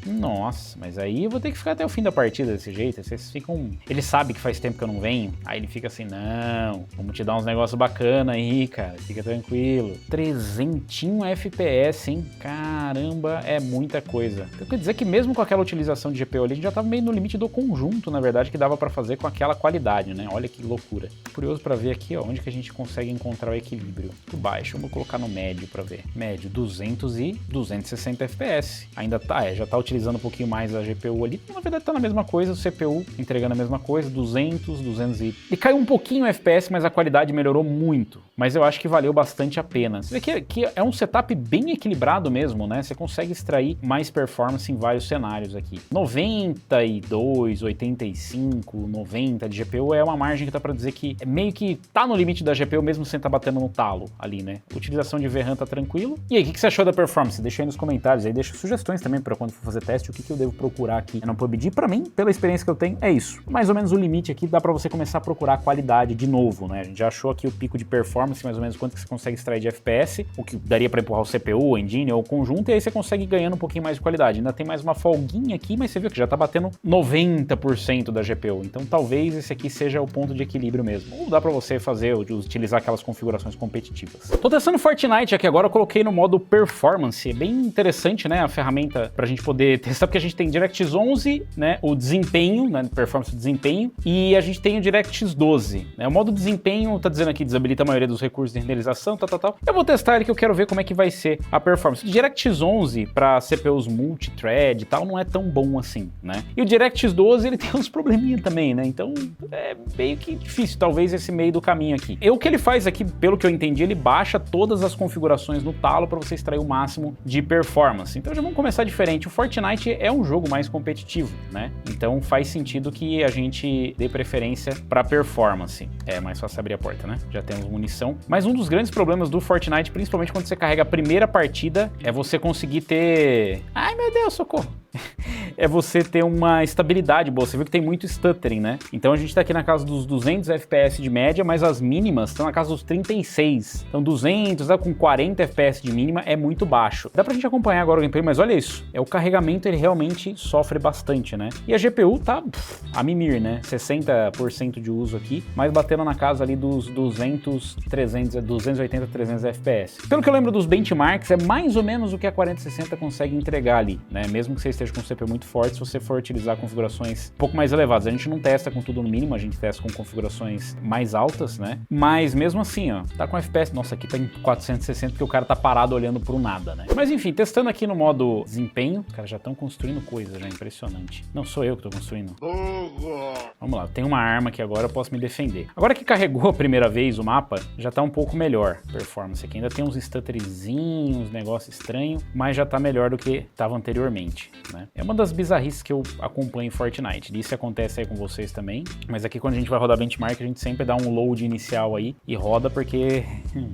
Nossa, mas aí eu vou ter que ficar até o fim da partida desse jeito. Vocês ficam... Ele sabe que faz tempo que eu não venho. Aí ele fica assim, não, vamos te dar uns negócios bacana aí, cara. Fica tranquilo. 300 FPS, hein? Caramba, é muita coisa. Então quer dizer que mesmo com aquela utilização de GPU ali, a gente já tava meio no limite do conjunto, na verdade, que dava pra fazer com aquela qualidade, né? Olha que loucura. Curioso pra ver aqui, ó, onde que a gente consegue encontrar o equilíbrio. Muito baixo, vamos colocar no médio pra ver. Médio, 200 e 260 FPS. Ainda tá, já tá utilizando um pouquinho mais a GPU ali, na verdade tá na mesma coisa, o CPU entregando a mesma coisa, 200 e... E caiu um pouquinho o FPS, mas a qualidade melhorou muito, mas eu acho que valeu bastante a pena. Você vê que é um setup bem equilibrado mesmo, né? Você consegue extrair mais performance em vários cenários aqui. 92, 85, 90 de GPU é uma margem que dá pra dizer que é meio que tá no limite da GPU mesmo sem estar batendo no talo ali, né? Utilização de VRAM tá tranquilo. E aí, o que você achou da performance? Deixa aí nos comentários, aí deixa sugestões também pra quando for fazer teste, o que eu devo procurar aqui no PUBG. Pra mim, pela experiência que eu tenho, é isso. Mais ou menos o limite aqui, dá pra você começar a procurar a qualidade de novo, né? A gente já achou aqui o pico de performance, mais ou menos quanto que você consegue extrair de FPS, o que daria pra empurrar o CPU, o engine ou o conjunto, e aí você consegue ir ganhando um pouquinho mais de qualidade. Ainda tem mais uma folguinha aqui, mas você viu que já tá batendo 90% da GPU. Então talvez esse aqui seja o ponto de equilíbrio mesmo. Ou dá pra você utilizar aquelas configurações competitivas. Tô testando Fortnite aqui agora, eu coloquei no modo Performance. É bem interessante, né, a ferramenta pra gente poder testar, porque a gente tem DirectX 11, né, o desempenho, né, performance do desempenho, e a gente tem o DirectX 12, né, o modo desempenho tá dizendo aqui, desabilita a maioria dos recursos de renderização, tal. Eu vou testar ele que eu quero ver como é que vai ser a performance. O DirectX 11 para CPUs multithread e tal não é tão bom assim, né, e o DirectX 12 ele tem uns probleminha também, né, então é meio que difícil, talvez esse meio do caminho aqui. O que ele faz aqui, pelo que eu entendi, ele baixa todas as configurações no talo para você extrair o máximo de performance. Então já vamos começar diferente. O Fortnite é um jogo mais competitivo, né? Então faz sentido que a gente dê preferência para performance. É mais fácil abrir a porta, né? Já temos munição. Mas um dos grandes problemas do Fortnite, principalmente quando você carrega a primeira partida, é você conseguir ter... Ai, meu Deus, socorro! É você ter uma estabilidade boa. Você viu que tem muito stuttering, né? Então a gente tá aqui na casa dos 200 FPS de média, mas as mínimas estão na casa dos 36. Então 200, com 40 FPS de mínima é muito baixo. Dá pra gente acompanhar agora o gameplay, mas olha isso. O carregamento, ele realmente sofre bastante, né? E a GPU tá a mimir, né? 60% de uso aqui, mas batendo na casa ali dos 280, 300 FPS. Pelo que eu lembro dos benchmarks, é mais ou menos o que a 4060 consegue entregar ali, né? Mesmo que você esteja com um CPU muito forte, se você for utilizar configurações um pouco mais elevadas. A gente não testa com tudo no mínimo, a gente testa com configurações mais altas, né? Mas mesmo assim, ó, tá com FPS, nossa, aqui tá em 460 porque o cara tá parado olhando pro nada, né? Mas enfim, testando aqui no modo desempenho, os caras já estão construindo coisa, já impressionante. Não sou eu que tô construindo. Vamos lá, tem uma arma que agora eu posso me defender. Agora que carregou a primeira vez o mapa, já tá um pouco melhor a performance aqui. Ainda tem uns stutterzinhos, negócio estranho, mas já tá melhor do que tava anteriormente, né? É uma das bizarrices que eu acompanho em Fortnite. Isso acontece aí com vocês também, mas aqui quando a gente vai rodar benchmark, a gente sempre dá um load inicial aí e roda porque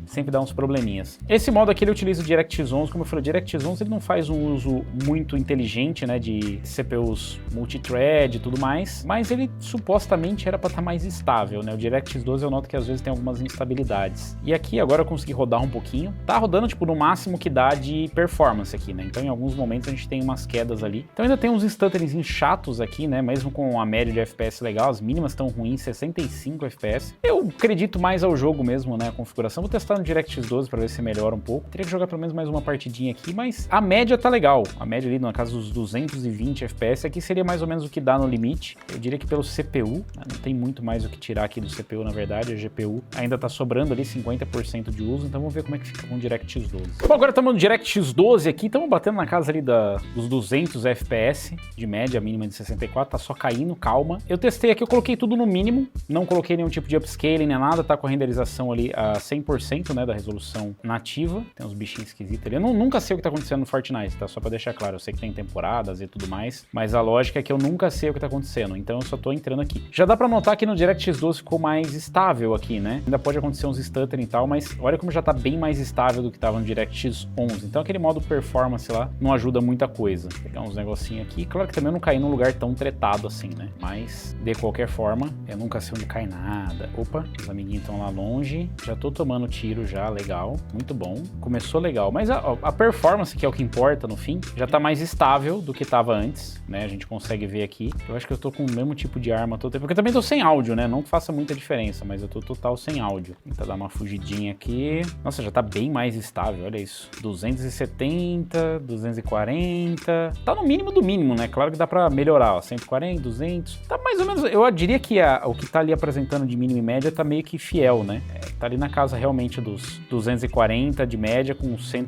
sempre dá uns probleminhas. Esse modo aqui ele utiliza o DirectX 11, como eu falei, o DirectX 11 ele não faz um uso muito inteligente, né, de CPUs multithread e tudo mais, mas ele supostamente era para estar mais estável, né? O DirectX 12 eu noto que às vezes tem algumas instabilidades. E aqui agora eu consegui rodar um pouquinho. Tá rodando tipo no máximo que dá de performance aqui, né? Então em alguns momentos a gente tem umas quedas ali. Então ainda tem uns stutterings chatos aqui, né? Mesmo com a média de FPS legal, as mínimas estão ruins, 65 FPS. Eu acredito mais ao jogo mesmo, né? A configuração. Vou testar no DirectX 12 para ver se melhora um pouco. Teria que jogar pelo menos mais uma partidinha aqui, mas a média tá legal. A média ali na casa dos 220 FPS. Aqui seria mais ou menos o que dá no limite. Eu diria que pelo CPU, né? Não tem muito mais o que tirar aqui do CPU, na verdade. A GPU ainda tá sobrando ali 50% de uso, então vamos ver como é que fica com o DirectX 12. Bom, agora estamos no DirectX 12 aqui, estamos batendo na casa ali dos 200 FPS. FPS de média, a mínima de 64, tá só caindo, calma. Eu testei aqui, eu coloquei tudo no mínimo, não coloquei nenhum tipo de upscaling nem nada, tá com a renderização ali a 100%, né, da resolução nativa. Tem uns bichinhos esquisitos ali. Eu nunca sei o que tá acontecendo no Fortnite, tá? Só pra deixar claro, eu sei que tem temporadas e tudo mais, mas a lógica é que eu nunca sei o que tá acontecendo, então eu só tô entrando aqui. Já dá pra notar que no DirectX 12 ficou mais estável aqui, né? Ainda pode acontecer uns stuttering e tal, mas olha como já tá bem mais estável do que tava no DirectX 11. Então aquele modo performance lá não ajuda muita coisa. Vou pegar uns negocinhos aqui. Claro que também eu não caí num lugar tão tretado assim, né? Mas, de qualquer forma, eu nunca sei onde cai nada. Opa, os amiguinhos estão lá longe. Já tô tomando tiro já, legal. Muito bom. Começou legal. Mas a performance, que é o que importa no fim, já tá mais estável do que tava antes, né? A gente consegue ver aqui. Eu acho que eu tô com o mesmo tipo de arma todo tempo. Porque eu também tô sem áudio, né? Não faça muita diferença, mas eu tô total sem áudio. Vou tentar dar uma fugidinha aqui. Nossa, já tá bem mais estável, olha isso. 270, 240. Tá no mínimo do mínimo, né? Claro que dá pra melhorar, ó. 140, 200. Tá mais ou menos... Eu diria que o que tá ali apresentando de mínimo e média tá meio que fiel, né? Tá ali na casa realmente dos 240 de média com 100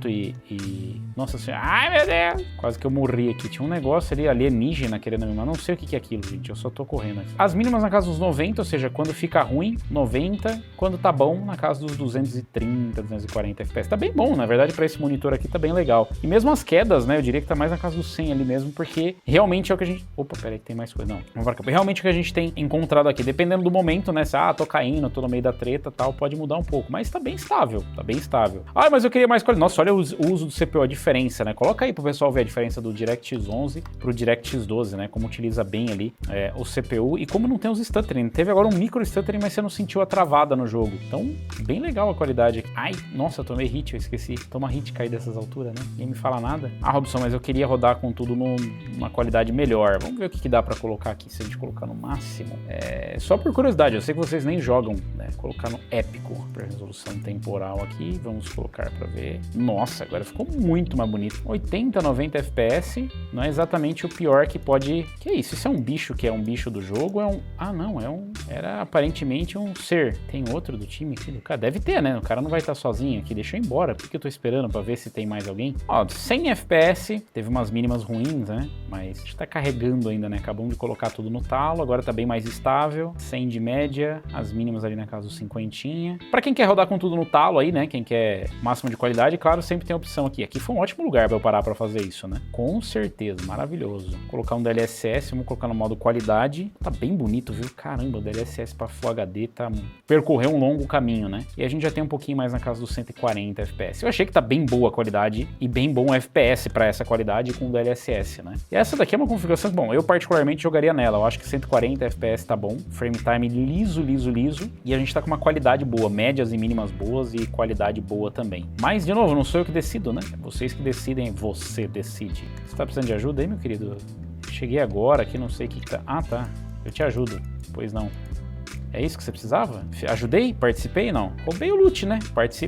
Nossa senhora. Ai, meu Deus! Quase que eu morri aqui. Tinha um negócio ali alienígena querendo me matar. Não sei o que é aquilo, gente. Eu só tô correndo aqui. As mínimas na casa dos 90, ou seja, quando fica ruim, 90. Quando tá bom, na casa dos 230, 240 FPS. Tá bem bom, na verdade, pra esse monitor aqui tá bem legal. E mesmo as quedas, né? Eu diria que tá mais na casa dos 100 ali mesmo, porque realmente é o que a gente... Opa, peraí que tem mais coisa. Não, vamos para cá. Realmente é o que a gente tem encontrado aqui. Dependendo do momento, né? Se, tô caindo, tô no meio da treta e tal, pode mudar um pouco. Mas tá bem estável, tá bem estável. Ah, mas eu queria mais qualidade. Nossa, olha o uso do CPU, a diferença, né? Coloca aí pro pessoal ver a diferença do DirectX 11 pro DirectX 12, né? Como utiliza bem ali o CPU e como não tem os stuttering. Teve agora um micro stuttering, mas você não sentiu a travada no jogo. Então, bem legal a qualidade aqui. Ai, nossa, eu tomei hit, eu esqueci. Toma hit cair dessas alturas, né? Ninguém me fala nada. Ah, Robson, mas eu queria rodar com tudo numa qualidade melhor. Vamos ver o que dá pra colocar aqui, se a gente colocar no máximo. Só por curiosidade, eu sei que vocês nem jogam, né? Colocar no épico, pra resolução temporal aqui. Vamos colocar pra ver. Nossa, agora ficou muito mais bonito. 80, 90 FPS, não é exatamente o pior que pode... Que é isso? Isso é um bicho que é um bicho do jogo? Ah, não, era aparentemente um ser. Tem outro do time aqui do cara? Deve ter, né? O cara não vai estar sozinho aqui. Deixa eu ir embora. Por que eu tô esperando pra ver se tem mais alguém? Ó, 100 FPS, teve umas mínimas ruins, né? Mas a gente tá carregando ainda, né? Acabamos de colocar tudo no talo, agora tá bem mais estável. 100 de média, as mínimas ali na casa dos 50. Pra quem quer rodar com tudo no talo aí, né? Quem quer máximo de qualidade, claro, sempre tem a opção aqui. Aqui foi um ótimo lugar pra eu parar pra fazer isso, né? Com certeza, maravilhoso. Vou colocar um DLSS, vamos colocar no modo qualidade. Tá bem bonito, viu? Caramba, o DLSS pra Full HD percorreu um longo caminho, né? E a gente já tem um pouquinho mais na casa dos 140 FPS. Eu achei que tá bem boa a qualidade e bem bom FPS pra essa qualidade com o DLSS, né? E essa daqui é uma configuração que, bom, eu particularmente jogaria nela. Eu acho que 140 FPS tá bom. Frame time liso, liso, liso. E a gente tá com uma qualidade boa, médias e mínimas boas e qualidade boa também. Mas, de novo, não sou eu que decido, né? É vocês que decidem, você decide. Você tá precisando de ajuda aí, meu querido? Cheguei agora aqui, não sei o que tá... Ah, tá. Eu te ajudo. Pois não. É isso que você precisava? Ajudei? Participei? Não. Roubei o loot, né?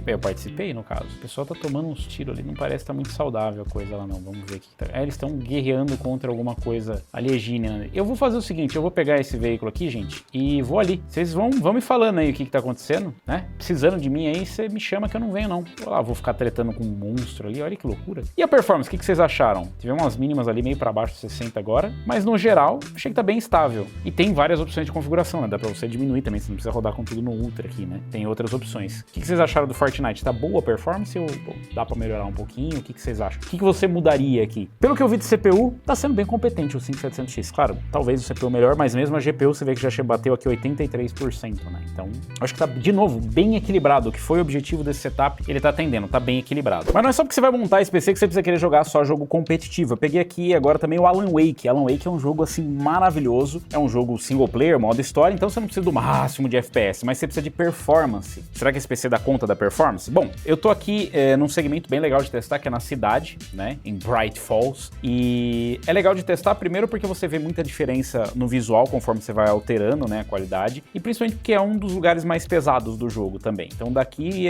Eu participei, no caso. O pessoal tá tomando uns tiros ali, não parece que tá muito saudável a coisa lá, não. Vamos ver o que tá... eles estão guerreando contra alguma coisa alienígena. Eu vou fazer o seguinte, eu vou pegar esse veículo aqui, gente, e vou ali. Vocês vão me falando aí o que tá acontecendo, né? Precisando de mim aí, você me chama que eu não venho, não. Vou ficar tretando com um monstro ali, olha que loucura. E a performance, o que vocês acharam? Tivemos umas mínimas ali, meio pra baixo de 60 agora, mas no geral, achei que tá bem estável. E tem várias opções de configuração, né? Dá pra você diminuir também, você não precisa rodar com tudo no Ultra aqui, né? Tem outras opções. O que vocês acharam do Fortnite? Tá boa a performance ou dá pra melhorar um pouquinho? O que vocês acham? O que você mudaria aqui? Pelo que eu vi de CPU, tá sendo bem competente o 5700X. Claro, talvez o CPU melhor, mas mesmo a GPU você vê que já bateu aqui 83%, né? Então, acho que tá, de novo, bem equilibrado. O que foi o objetivo desse setup, ele tá atendendo, tá bem equilibrado. Mas não é só porque você vai montar esse PC que você precisa querer jogar só jogo competitivo. Eu peguei aqui agora também o Alan Wake. Alan Wake é um jogo, assim, maravilhoso. É um jogo single player, modo história, então você não precisa do máximo de FPS, mas você precisa de performance. Será que esse PC dá conta da performance? Bom, eu tô aqui num segmento bem legal de testar, que é na cidade, né, em Bright Falls, e é legal de testar primeiro porque você vê muita diferença no visual conforme você vai alterando, né, a qualidade, e principalmente porque é um dos lugares mais pesados do jogo também. Então daqui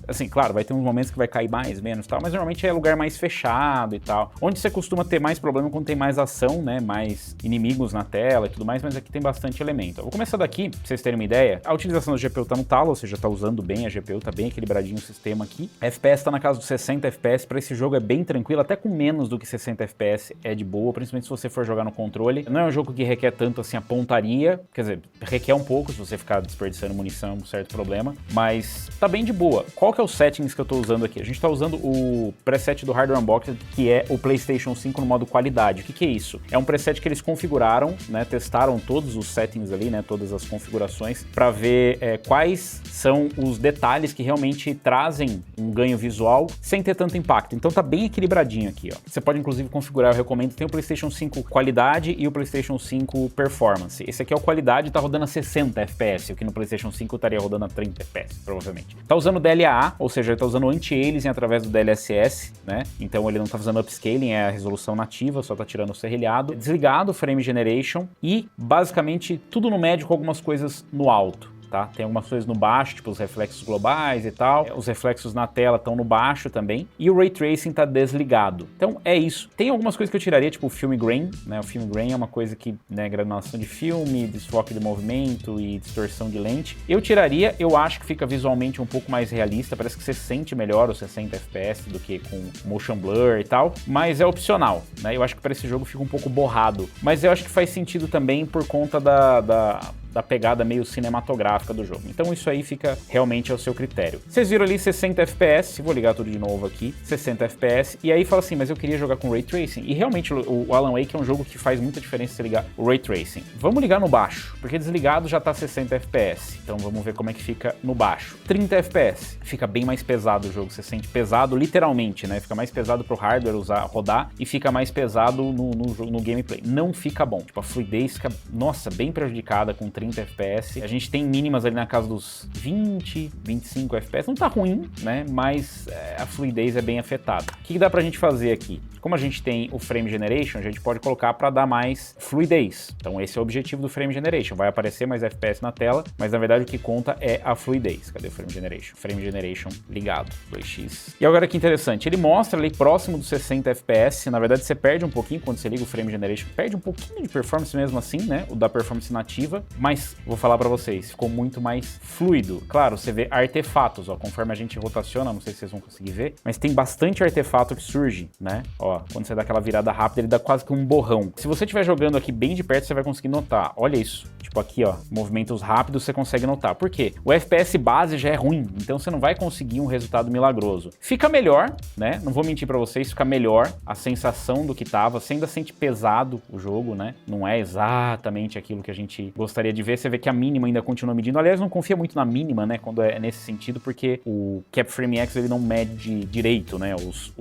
assim, claro, vai ter uns momentos que vai cair mais, menos e tal, mas normalmente é lugar mais fechado e tal, onde você costuma ter mais problema quando tem mais ação, né, mais inimigos na tela e tudo mais, mas aqui tem bastante elemento. Eu vou começar daqui, pra vocês terem uma ideia, a utilização da GPU tá no talo, ou seja, tá usando bem a GPU, tá bem equilibradinho o sistema aqui. A FPS tá na casa dos 60 FPS, pra esse jogo é bem tranquilo, até com menos do que 60 FPS é de boa, principalmente se você for jogar no controle. Não é um jogo que requer tanto assim a pontaria, quer dizer, requer um pouco se você ficar desperdiçando munição, é um certo problema, mas tá bem de boa. Qual que é os settings que eu tô usando aqui? A gente tá usando o preset do Hardware Unboxed, que é o PlayStation 5 no modo qualidade. O que é isso? É um preset que eles configuraram, né, testaram todos os settings ali, né, todas as configurações, para ver quais são os detalhes que realmente trazem um ganho visual sem ter tanto impacto. Então tá bem equilibradinho aqui, ó. Você pode inclusive configurar, eu recomendo, tem o PlayStation 5 qualidade e o PlayStation 5 performance. Esse aqui é o qualidade, tá rodando a 60 FPS, o que no PlayStation 5 estaria rodando a 30 FPS, provavelmente. Tá usando DLAA, ou seja, ele tá usando anti-aliasing através do DLSS, né? Então ele não tá fazendo upscaling, é a resolução nativa, só tá tirando o serrilhado. Desligado o Frame Generation e basicamente tudo no médio com algumas coisas no alto. Tá? Tem algumas coisas no baixo, tipo os reflexos globais e tal. Os reflexos na tela estão no baixo também. E o Ray Tracing tá desligado. Então é isso. Tem algumas coisas que eu tiraria, tipo o Film Grain, né? O Film Grain é uma coisa que, né, granulação de filme, desfoque de movimento e distorção de lente. Eu tiraria, eu acho que fica visualmente um pouco mais realista, parece que você sente melhor os 60 FPS do que com motion blur e tal, mas é opcional, né? Eu acho que para esse jogo fica um pouco borrado, mas eu acho que faz sentido também por conta da pegada meio cinematográfica do jogo. Então isso aí fica realmente ao seu critério. Vocês viram ali 60 FPS, vou ligar tudo de novo aqui, 60 FPS, e aí fala assim, mas eu queria jogar com Ray Tracing, e realmente o Alan Wake é um jogo que faz muita diferença se ligar o Ray Tracing. Vamos ligar no baixo, porque desligado já tá 60 FPS, então vamos ver como é que fica no baixo. 30 FPS, fica bem mais pesado o jogo, você sente pesado literalmente, né? Fica mais pesado pro hardware rodar, e fica mais pesado no gameplay. Não fica bom, tipo, a fluidez fica, nossa, bem prejudicada com 30 FPS. A gente tem mínimas ali na casa dos 20, 25 FPS. Não tá ruim, né? Mas a fluidez é bem afetada. O que dá pra gente fazer aqui? Como a gente tem o Frame Generation, a gente pode colocar para dar mais fluidez. Então esse é o objetivo do Frame Generation. Vai aparecer mais FPS na tela, mas na verdade o que conta é a fluidez. Cadê o Frame Generation? Frame Generation ligado, 2x. E agora que interessante, ele mostra ali próximo dos 60 FPS. Na verdade você perde um pouquinho quando você liga o Frame Generation. Perde um pouquinho de performance mesmo assim, né? O da performance nativa. Mas vou falar para vocês, ficou muito mais fluido. Claro, você vê artefatos, ó. Conforme a gente rotaciona, não sei se vocês vão conseguir ver, mas tem bastante artefato que surge, né? Ó, quando você dá aquela virada rápida, ele dá quase que um borrão. Se você estiver jogando aqui bem de perto, você vai conseguir notar. Olha isso. Tipo aqui, ó, movimentos rápidos você consegue notar. Por quê? O FPS base já é ruim, então você não vai conseguir um resultado milagroso. Fica melhor, né? Não vou mentir pra vocês, fica melhor a sensação do que tava. Você ainda sente pesado o jogo, né? Não é exatamente aquilo que a gente gostaria de ver. Você vê que a mínima ainda continua medindo. Aliás, não confia muito na mínima, né? Quando é nesse sentido, porque o Capframe X ele não mede direito, né? Os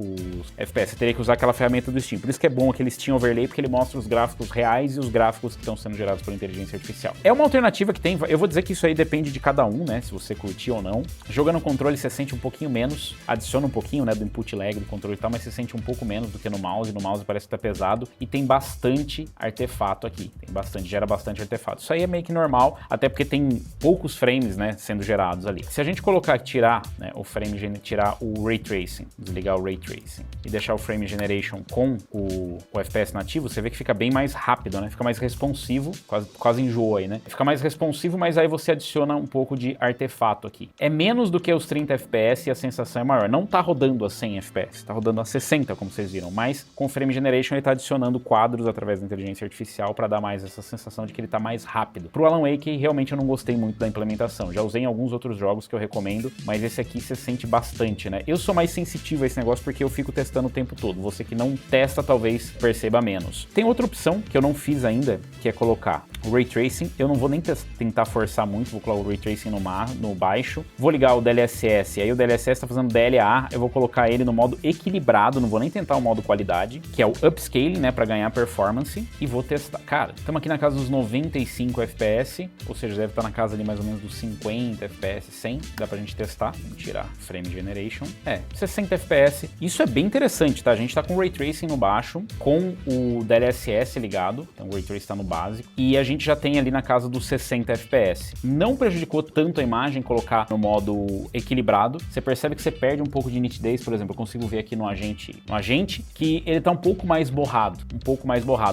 FPS. Você teria que usar aquela ferramenta do Steam. Por isso que é bom aquele Steam Overlay, porque ele mostra os gráficos reais e os gráficos que estão sendo gerados por inteligência artificial. É uma alternativa que tem, eu vou dizer que isso aí depende de cada um, né? Se você curtir ou não. Jogando no controle você sente um pouquinho menos, adiciona um pouquinho, né? Do input lag do controle e tal, mas você sente um pouco menos do que no mouse. No mouse parece que tá pesado e tem bastante artefato aqui. Tem bastante, gera bastante artefato. Isso aí é meio que normal, até porque tem poucos frames, né? Sendo gerados ali. Se a gente colocar, tirar, né, o frame, tirar o Ray Tracing, desligar o Ray Tracing e deixar o Frame Generation com o FPS nativo, você vê que fica bem mais rápido, né? Fica mais responsivo, quase enjoa aí, né? Fica mais responsivo, mas aí você adiciona um pouco de artefato aqui. É menos do que os 30 FPS e a sensação é maior. Não tá rodando a 100 FPS, tá rodando a 60, como vocês viram, mas com o Frame Generation ele tá adicionando quadros através da inteligência artificial para dar mais essa sensação de que ele tá mais rápido. Pro Alan Wake, realmente eu não gostei muito da implementação. Já usei em alguns outros jogos que eu recomendo, mas esse aqui você sente bastante, né? Eu sou mais sensitivo a esse negócio porque eu fico testando o tempo todo. Você que não testa, talvez perceba menos. Tem outra opção que eu não fiz ainda, que é colocar o Ray Tracing. Eu não vou nem tentar forçar muito, vou colocar o Ray Tracing no baixo. Vou ligar o DLSS, aí o DLSS tá fazendo DLA, eu vou colocar ele no modo equilibrado, não vou nem tentar o modo qualidade, que é o upscaling, né, pra ganhar performance, e vou testar. Cara, estamos aqui na casa dos 95 FPS, ou seja, deve estar na casa ali mais ou menos dos 50 FPS, 100, dá pra gente testar. Vamos tirar Frame Generation. 60 FPS. Isso é bem interessante, tá? A gente tá com o Ray Tracing no baixo, com o DLSS ligado, então o Ray Tracing tá no básico, e a gente gente já tem ali na casa dos 60 FPS. Não prejudicou tanto a imagem colocar no modo equilibrado. Você percebe que você perde um pouco de nitidez, por exemplo, eu consigo ver aqui no agente que ele tá um pouco mais borrado,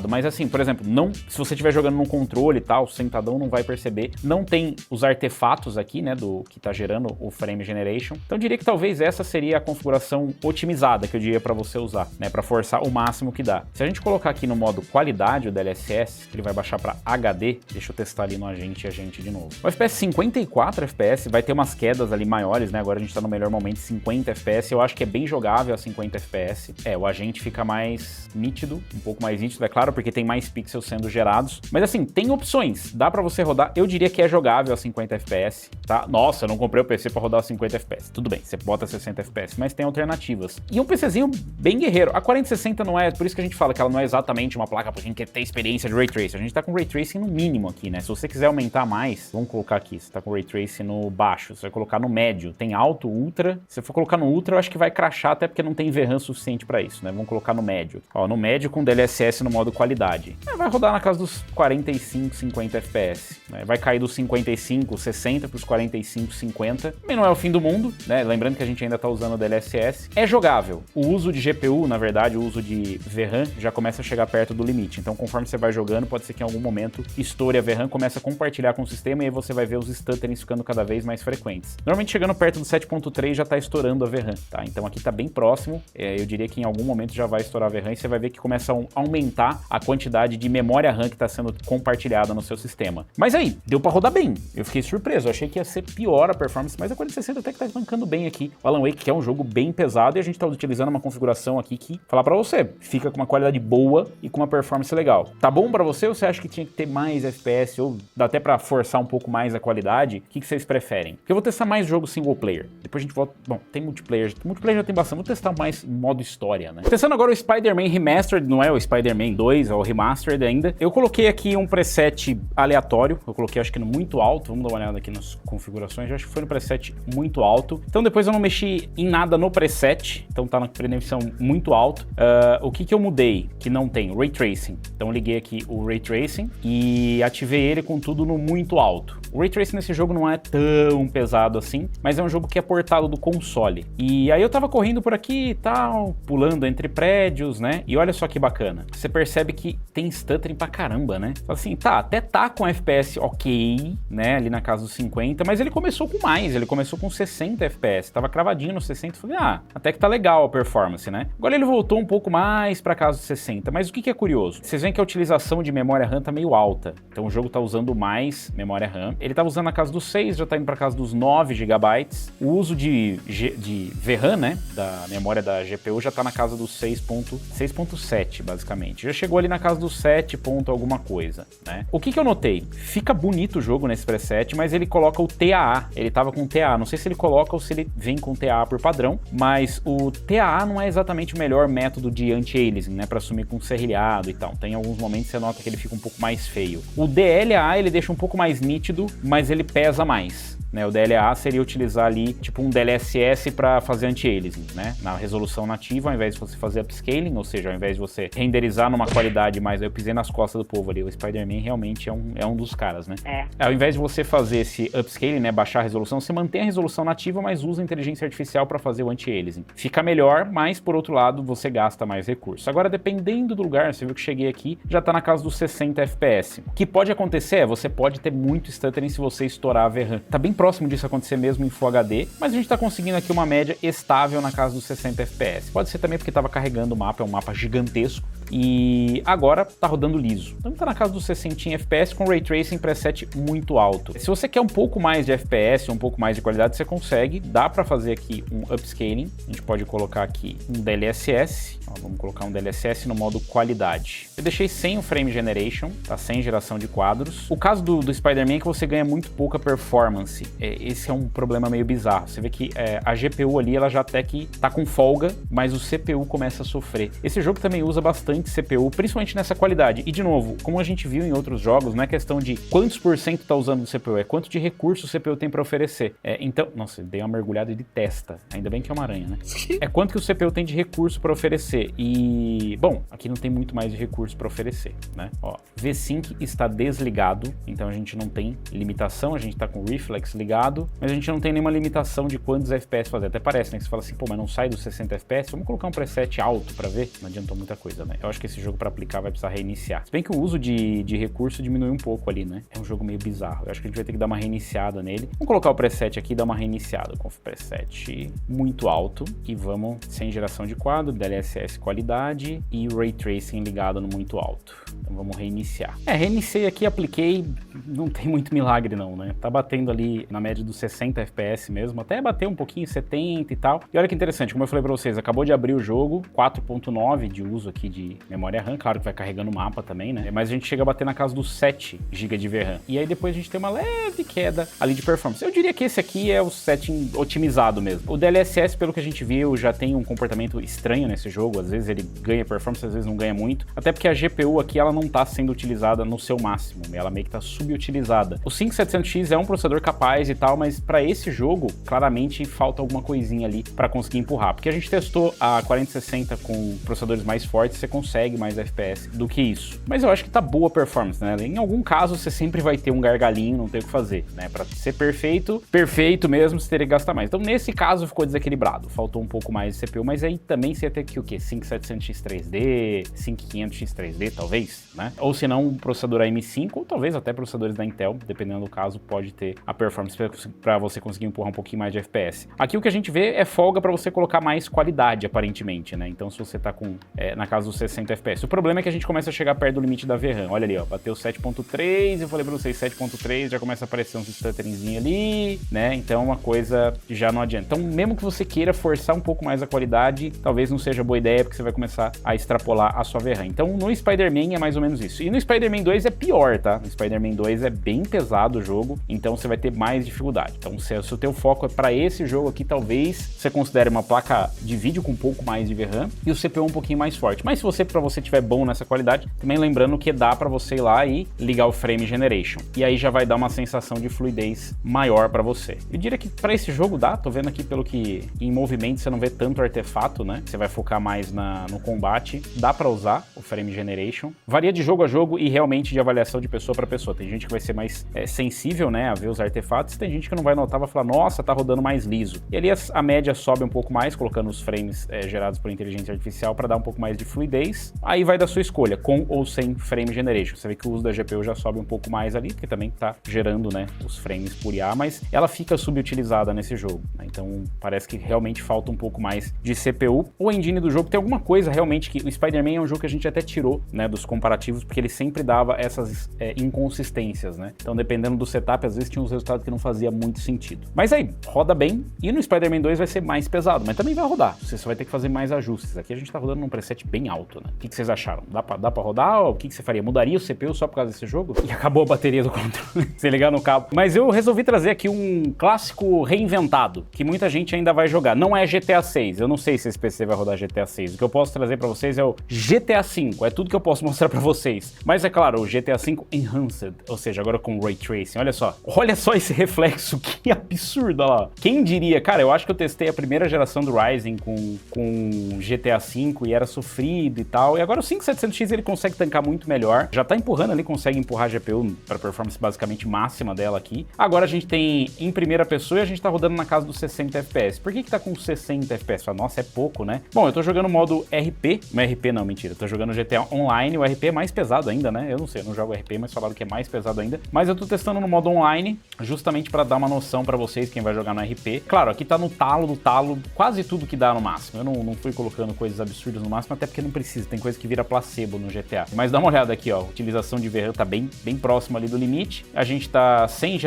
mas assim, por exemplo, se você estiver jogando num controle e tal, sentadão não vai perceber, não tem os artefatos aqui, né, do que tá gerando o Frame Generation, então eu diria que talvez essa seria a configuração otimizada que eu diria para você usar, né, para forçar o máximo que dá. Se a gente colocar aqui no modo qualidade o DLSS, ele vai baixar para HD, deixa eu testar ali no agente de novo. O FPS 54 FPS, vai ter umas quedas ali maiores, né, agora a gente tá no melhor momento 50 FPS, eu acho que é bem jogável a 50 FPS, o agente fica mais nítido, um pouco mais nítido, é claro, porque tem mais pixels sendo gerados, mas assim, tem opções, dá pra você rodar, eu diria que é jogável a 50 FPS, tá? Nossa, eu não comprei o PC pra rodar a 50 FPS, tudo bem, você bota 60 FPS, mas tem alternativas. E um PCzinho bem guerreiro, a 4060 não é, por isso que a gente fala que ela não é exatamente uma placa pra quem quer ter experiência de Ray Tracing, a gente tá com Ray Tracing no mínimo aqui, né? Se você quiser aumentar mais, vamos colocar aqui, você tá com Ray Tracing no baixo, você vai colocar no médio, tem alto, ultra, se você for colocar no ultra, eu acho que vai crashar até porque não tem VRAM suficiente pra isso, né? Vamos colocar no médio. Ó, no médio com DLSS no modo qualidade. Vai rodar na casa dos 45, 50 FPS. Né? Vai cair dos 55, 60 para os 45, 50. Também não é o fim do mundo, né? Lembrando que a gente ainda está usando o DLSS. É jogável. O uso de GPU, na verdade, o uso de VRAM já começa a chegar perto do limite. Então, conforme você vai jogando, pode ser que em algum momento estoure a VRAM, comece a compartilhar com o sistema e aí você vai ver os stutterings ficando cada vez mais frequentes. Normalmente, chegando perto do 7.3 já está estourando a VRAM, tá? Então, aqui está bem próximo. Eu diria que em algum momento já vai estourar a VRAM e você vai ver que começa a aumentar a quantidade de memória RAM que está sendo compartilhada no seu sistema. Mas aí, deu para rodar bem. Eu fiquei surpreso, eu achei que ia ser pior a performance, mas a 4060 até que tá bancando bem aqui. O Alan Wake, que é um jogo bem pesado, e a gente tá utilizando uma configuração aqui que, falar para você, fica com uma qualidade boa e com uma performance legal. Tá bom para você ou você acha que tinha que ter mais FPS ou dá até para forçar um pouco mais a qualidade? O que vocês preferem? Porque eu vou testar mais jogo single player. Depois a gente volta... Bom, tem multiplayer. Multiplayer já tem bastante. Vou testar mais modo história, né? Testando agora o Spider-Man Remastered, não é o Spider-Man 2, é o Remastered ainda. Eu coloquei aqui um preset aleatório. Eu coloquei acho que no muito alto. Vamos dar uma olhada aqui nas configurações. Eu acho que foi no preset muito alto. Então depois eu não mexi em nada no preset. Então tá na prevenção muito alto. O que eu mudei? Que não tem Ray Tracing. Então eu liguei aqui o Ray Tracing e ativei ele com tudo no muito alto. O Ray Tracing nesse jogo não é tão pesado assim, mas é um jogo que é portado do console. E aí eu tava correndo por aqui e tal, pulando entre prédios, né? E olha só que bacana. Você percebe que tem stuttering pra caramba, né? Assim, tá, até tá com FPS ok, né? Ali na casa dos 50, mas ele começou com mais, ele começou com 60 FPS. Tava cravadinho no 60, falei, até que tá legal a performance, né? Agora ele voltou um pouco mais pra casa dos 60, mas o que é curioso? Vocês veem que a utilização de memória RAM tá meio alta, então o jogo tá usando mais memória RAM. Ele tava usando na casa dos 6, já tá indo pra casa dos 9 GB. O uso de VRAM, né, da memória da GPU já tá na casa dos 6.7, basicamente. Já chegou ali na casa dos 7 ponto alguma coisa, né? O que eu notei? Fica bonito o jogo nesse preset, mas ele coloca o TAA. Ele tava com TAA. Não sei se ele coloca ou se ele vem com TAA por padrão, mas o TAA não é exatamente o melhor método de anti-aliasing, né, para assumir com serrilhado e tal. Tem alguns momentos que você nota que ele fica um pouco mais feio. O DLA ele deixa um pouco mais nítido, mas ele pesa mais. Né, o DLA seria utilizar ali tipo um DLSS para fazer anti-aliasing, né? Na resolução nativa, ao invés de você fazer upscaling, ou seja, ao invés de você renderizar numa qualidade mais... Eu pisei nas costas do povo ali, o Spider-Man realmente é um dos caras, né? Ao invés de você fazer esse upscaling, né, baixar a resolução, você mantém a resolução nativa, mas usa a inteligência artificial para fazer o anti-aliasing. Fica melhor, mas por outro lado, você gasta mais recursos. Agora, dependendo do lugar, você viu que cheguei aqui, já tá na casa dos 60 FPS. O que pode acontecer você pode ter muito stuttering se você estourar a VRAM. Tá bem próximo disso acontecer mesmo em Full HD, mas a gente tá conseguindo aqui uma média estável na casa dos 60 FPS. Pode ser também porque tava carregando o mapa, é um mapa gigantesco, e agora tá rodando liso. Então tá na casa dos 60 FPS com Ray Tracing preset muito alto. Se você quer um pouco mais de FPS, um pouco mais de qualidade, você consegue. Dá pra fazer aqui um upscaling. A gente pode colocar aqui um DLSS. Vamos colocar um DLSS no modo qualidade. Eu deixei sem o Frame Generation, tá? Sem geração de quadros. O caso do Spider-Man é que você ganha muito pouca performance. Esse é um problema meio bizarro. Você vê que a GPU ali, ela já até que tá com folga, mas o CPU começa a sofrer. Esse jogo também usa bastante muito CPU, principalmente nessa qualidade. E de novo, como a gente viu em outros jogos, não é questão de quantos por cento tá usando do CPU, é quanto de recurso o CPU tem para oferecer. Então, nossa, dei uma mergulhada de testa. Ainda bem que é uma aranha, né? É quanto que o CPU tem de recurso para oferecer. E, bom, aqui não tem muito mais de recurso para oferecer, né? Ó, V-Sync está desligado, então a gente não tem limitação, a gente tá com o Reflex ligado, mas a gente não tem nenhuma limitação de quantos FPS fazer. Até parece, né? Que você fala assim, pô, mas não sai dos 60 FPS, vamos colocar um preset alto para ver? Não adiantou muita coisa, né? Eu acho que esse jogo para aplicar vai precisar reiniciar. Se bem que o uso de recurso diminuiu um pouco ali, né? É um jogo meio bizarro. Eu acho que a gente vai ter que dar uma reiniciada nele. Vamos colocar o preset aqui e dar uma reiniciada com o preset muito alto e vamos sem geração de quadro, DLSS qualidade e Ray Tracing ligado no muito alto. Então vamos reiniciar. Reiniciei aqui, apliquei, não tem muito milagre não, né? Tá batendo ali na média dos 60 FPS mesmo, até bateu um pouquinho 70 e tal. E olha que interessante, como eu falei pra vocês, acabou de abrir o jogo, 4.9 de uso aqui de memória RAM, claro que vai carregando o mapa também, né? Mas a gente chega a bater na casa dos 7 GB de VRAM. E aí depois a gente tem uma leve queda ali de performance. Eu diria que esse aqui é o setting otimizado mesmo. O DLSS, pelo que a gente viu, já tem um comportamento estranho nesse jogo, às vezes ele ganha performance, às vezes não ganha muito, até porque a GPU aqui ela não tá sendo utilizada no seu máximo, ela meio que tá subutilizada. O 5700X é um processador capaz e tal, mas para esse jogo, claramente falta alguma coisinha ali para conseguir empurrar, porque a gente testou a 4060 com processadores mais fortes, você consegue mais FPS do que isso. Mas eu acho que tá boa a performance, né? Em algum caso você sempre vai ter um gargalinho, não tem o que fazer, né? Para ser perfeito mesmo, você teria que gastar mais. Então nesse caso ficou desequilibrado, faltou um pouco mais de CPU, mas aí também você ia ter que o quê? 5700X 3D, 5500X 3D talvez, né? Ou se não, um processador AM5 ou talvez até processadores da Intel, dependendo do caso, pode ter a performance para você conseguir empurrar um pouquinho mais de FPS. Aqui o que a gente vê é folga para você colocar mais qualidade, aparentemente, né? Então se você tá com, na casa dos 60 FPS. O problema é que a gente começa a chegar perto do limite da VRAM. Olha ali, ó, bateu 7.3, eu falei pra vocês, 7.3, já começa a aparecer uns stutteringzinhos ali, né? Então uma coisa já não adianta. Então mesmo que você queira forçar um pouco mais a qualidade, talvez não seja boa ideia, porque você vai começar a extrapolar a sua VRAM. Então no Spider-Man é mais ou menos isso. E no Spider-Man 2 é pior, tá? No Spider-Man 2 é bem pesado o jogo, então você vai ter mais dificuldade. Então se o teu foco é para esse jogo aqui, talvez você considere uma placa de vídeo com um pouco mais de VRAM e o CPU um pouquinho mais forte. Mas se você, para você tiver bom nessa qualidade, também lembrando que dá para você ir lá e ligar o Frame Generation. E aí já vai dar uma sensação de fluidez maior para você. Eu diria que para esse jogo dá, tô vendo aqui pelo que em movimento você não vê tanto artefato, né? Você vai focar mais no combate. Dá para usar o Frame Generation. Varia de jogo a jogo e realmente de avaliação de pessoa para pessoa. Tem gente que vai ser mais sensível, né, a ver os artefatos. Tem gente que não vai notar, vai falar, nossa, tá rodando mais liso. E ali a média sobe um pouco mais, colocando os frames gerados por inteligência artificial para dar um pouco mais de fluidez. Aí vai da sua escolha, com ou sem Frame Generation. Você vê que o uso da GPU já sobe um pouco mais ali, porque também tá gerando, né, os frames por IA, mas ela fica subutilizada nesse jogo, né? Então parece que realmente falta um pouco mais de CPU. O engine do jogo tem alguma coisa realmente que o Spider-Man é um jogo que a gente até tirou, né, dos comparativos, porque ele sempre dava essas inconsistências, né? Então dependendo do setup, às vezes tinha uns resultados que não fazia muito sentido. Mas aí, roda bem, e no Spider-Man 2 vai ser mais pesado, mas também vai rodar. Você só vai ter que fazer mais ajustes. Aqui a gente tá rodando num preset bem alto, né? O que vocês acharam? Dá pra rodar? Ou o que você faria? Mudaria o CPU só por causa desse jogo? E acabou a bateria do controle, sem ligar no cabo. Mas eu resolvi trazer aqui um clássico reinventado, que muita gente ainda vai jogar. Não é GTA 6, eu não sei se esse PC vai rodar GTA 6. O que eu posso trazer pra vocês é o GTA 5, é tudo que eu posso mostrar pra vocês. Mas é claro, o GTA 5 Enhanced, ou seja, agora com Ray Tracing. Olha só esse reflexo, que absurdo, olha lá. Quem diria? Cara, eu acho que eu testei a primeira geração do Ryzen com GTA 5 e era sofrido e tal, e agora o 5700X ele consegue tancar muito melhor, já tá empurrando ali, consegue empurrar a GPU para performance basicamente máxima dela aqui. Agora a gente tem em primeira pessoa e a gente tá rodando na casa dos 60 FPS. Por que tá com 60 FPS? Nossa, é pouco, né? Bom, eu tô jogando o modo RP, não é RP não, mentira, eu tô jogando GTA Online, o RP é mais pesado ainda, né? Eu não sei, eu não jogo RP, mas falaram que é mais pesado ainda, mas eu tô testando no modo online, justamente para dar uma noção para vocês, quem vai jogar no RP. Claro, aqui tá no talo do talo, quase tudo que dá no máximo. Eu não fui colocando coisas absurdas no máximo, até porque não precisa, tem coisa que vira placebo no GTA. Mas dá uma olhada aqui, ó, utilização de VRAM tá bem próximo ali do limite. A gente tá sem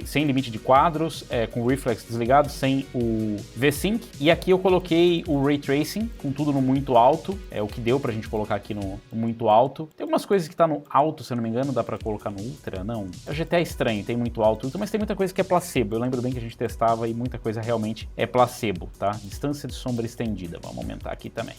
sem limite de quadros, com o Reflex desligado, sem o V-Sync. E aqui eu coloquei o Ray Tracing, com tudo no muito alto, o que deu pra gente colocar aqui no muito alto. Tem algumas coisas que tá no alto, se eu não me engano, dá pra colocar no Ultra, não. O GTA é estranho, tem muito alto, mas tem muita coisa que é placebo. Eu lembro bem que a gente testava e muita coisa realmente é placebo, tá? Distância de sombra estendida, vamos aumentar aqui também.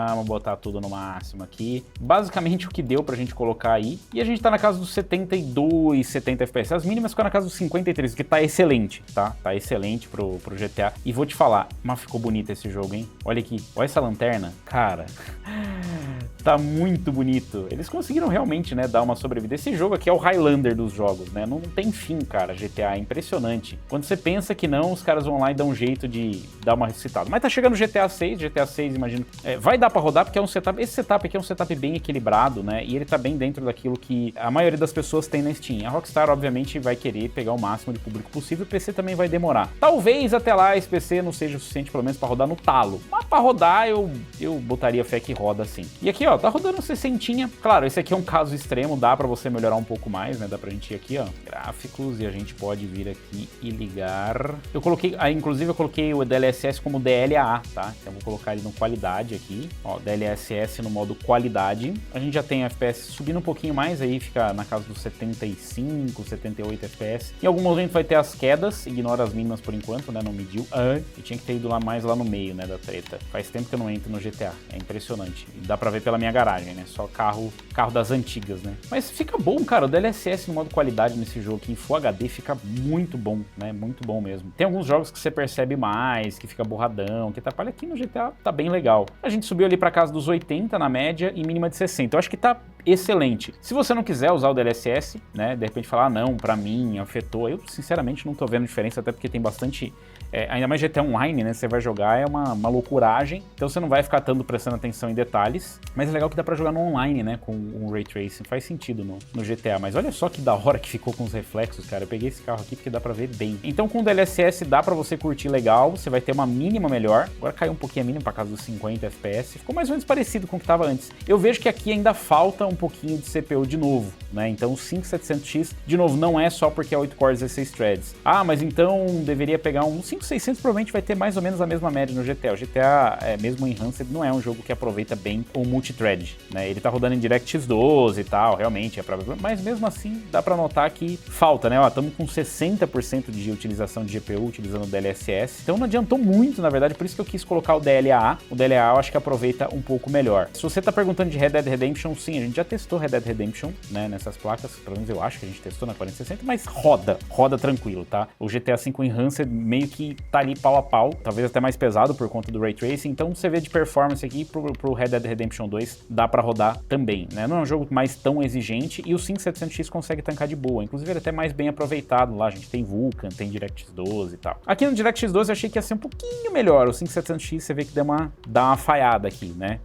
Vamos botar tudo no máximo aqui. Basicamente o que deu pra gente colocar aí. E a gente tá na casa dos 72, 70 FPS. As mínimas ficam na casa dos 53, o que tá excelente, tá? Tá excelente pro GTA. E vou te falar, mas ficou bonito esse jogo, hein? Olha aqui, olha essa lanterna. Cara, tá muito bonito. Eles conseguiram realmente, né, dar uma sobrevida. Esse jogo aqui é o Highlander dos jogos, né? Não tem fim, cara, GTA. É impressionante. Quando você pensa que não, os caras vão lá e dão um jeito de dar uma ressuscitada. Mas tá chegando o GTA 6, imagino. Vai dar pra rodar porque é um setup. Esse setup aqui é um setup bem equilibrado, né? E ele tá bem dentro daquilo que a maioria das pessoas tem na Steam. A Rockstar, obviamente, vai querer pegar o máximo de público possível. O PC também vai demorar. Talvez até lá esse PC não seja o suficiente, pelo menos, pra rodar no talo. Mas pra rodar, eu botaria fé que roda assim. E aqui, ó, tá rodando 60. Claro, esse aqui é um caso extremo, dá pra você melhorar um pouco mais, né? Dá pra gente ir aqui, ó, gráficos, e a gente pode vir aqui e ligar. Eu coloquei, inclusive eu coloquei o DLSS como DLAA, tá? Então eu vou colocar ele no qualidade aqui, ó, DLSS no modo qualidade. A gente já tem FPS subindo um pouquinho mais, aí fica na casa dos 75, 78 FPS. Em algum momento vai ter as quedas, ignora as mínimas por enquanto, né? Não mediu. E tinha que ter ido lá mais lá no meio, né, da treta. Faz tempo que eu não entro no GTA, é impressionante. E dá pra ver pela minha garagem, né? Só carro das antigas, né? Mas fica bom, cara, o DLSS no modo qualidade nesse jogo aqui em Full HD fica muito bom, né? Muito bom mesmo. Tem alguns jogos que você percebe mais, que fica borradão, que atrapalha. Aqui no GTA tá bem legal. A gente subiu ali pra casa dos 80 na média e mínima de 60. Eu acho que tá excelente. Se você não quiser usar o DLSS, né, de repente falar, não, pra mim afetou, eu sinceramente não tô vendo diferença, até porque tem bastante, ainda mais GTA Online, né, você vai jogar, é uma loucuragem, então você não vai ficar tanto prestando atenção em detalhes, mas é legal que dá pra jogar no online, né, com o Ray Tracing, faz sentido no GTA, mas olha só que da hora que ficou com os reflexos, cara, eu peguei esse carro aqui porque dá pra ver bem. Então com o DLSS dá pra você curtir legal, você vai ter uma mínima melhor, agora caiu um pouquinho a mínima pra casa dos 50 FPS, ficou mais ou menos parecido com o que tava antes. Eu vejo que aqui ainda falta um pouquinho de CPU de novo, né, então o 5700X, de novo, não é só porque é 8 cores e 16 threads. Ah, mas então deveria pegar um 5600, provavelmente vai ter mais ou menos a mesma média no GTA. O GTA, mesmo o Enhanced, não é um jogo que aproveita bem o multithread, né, ele tá rodando em DirectX 12 e tal, realmente é pra... Mas mesmo assim, dá pra notar que falta, né, ó, estamos com 60% de utilização de GPU utilizando o DLSS, então não adiantou muito, na verdade, por isso que eu quis colocar o DLAA. O DLAA eu acho que aproveita um pouco melhor. Se você tá perguntando de Red Dead Redemption, sim, a gente já testou Red Dead Redemption, né, nessas placas, pelo menos eu acho que a gente testou na 4060, mas roda tranquilo, tá? O GTA V Enhanced meio que tá ali pau a pau, talvez até mais pesado por conta do Ray Tracing, então você vê de performance aqui pro Red Dead Redemption 2, dá pra rodar também, né? Não é um jogo mais tão exigente e o 5700X consegue tancar de boa, inclusive ele é até mais bem aproveitado lá, a gente tem Vulkan, tem DirectX 12 e tal. Aqui no DirectX 12 eu achei que ia ser um pouquinho melhor, o 5700X você vê que dá uma falhada aqui, né?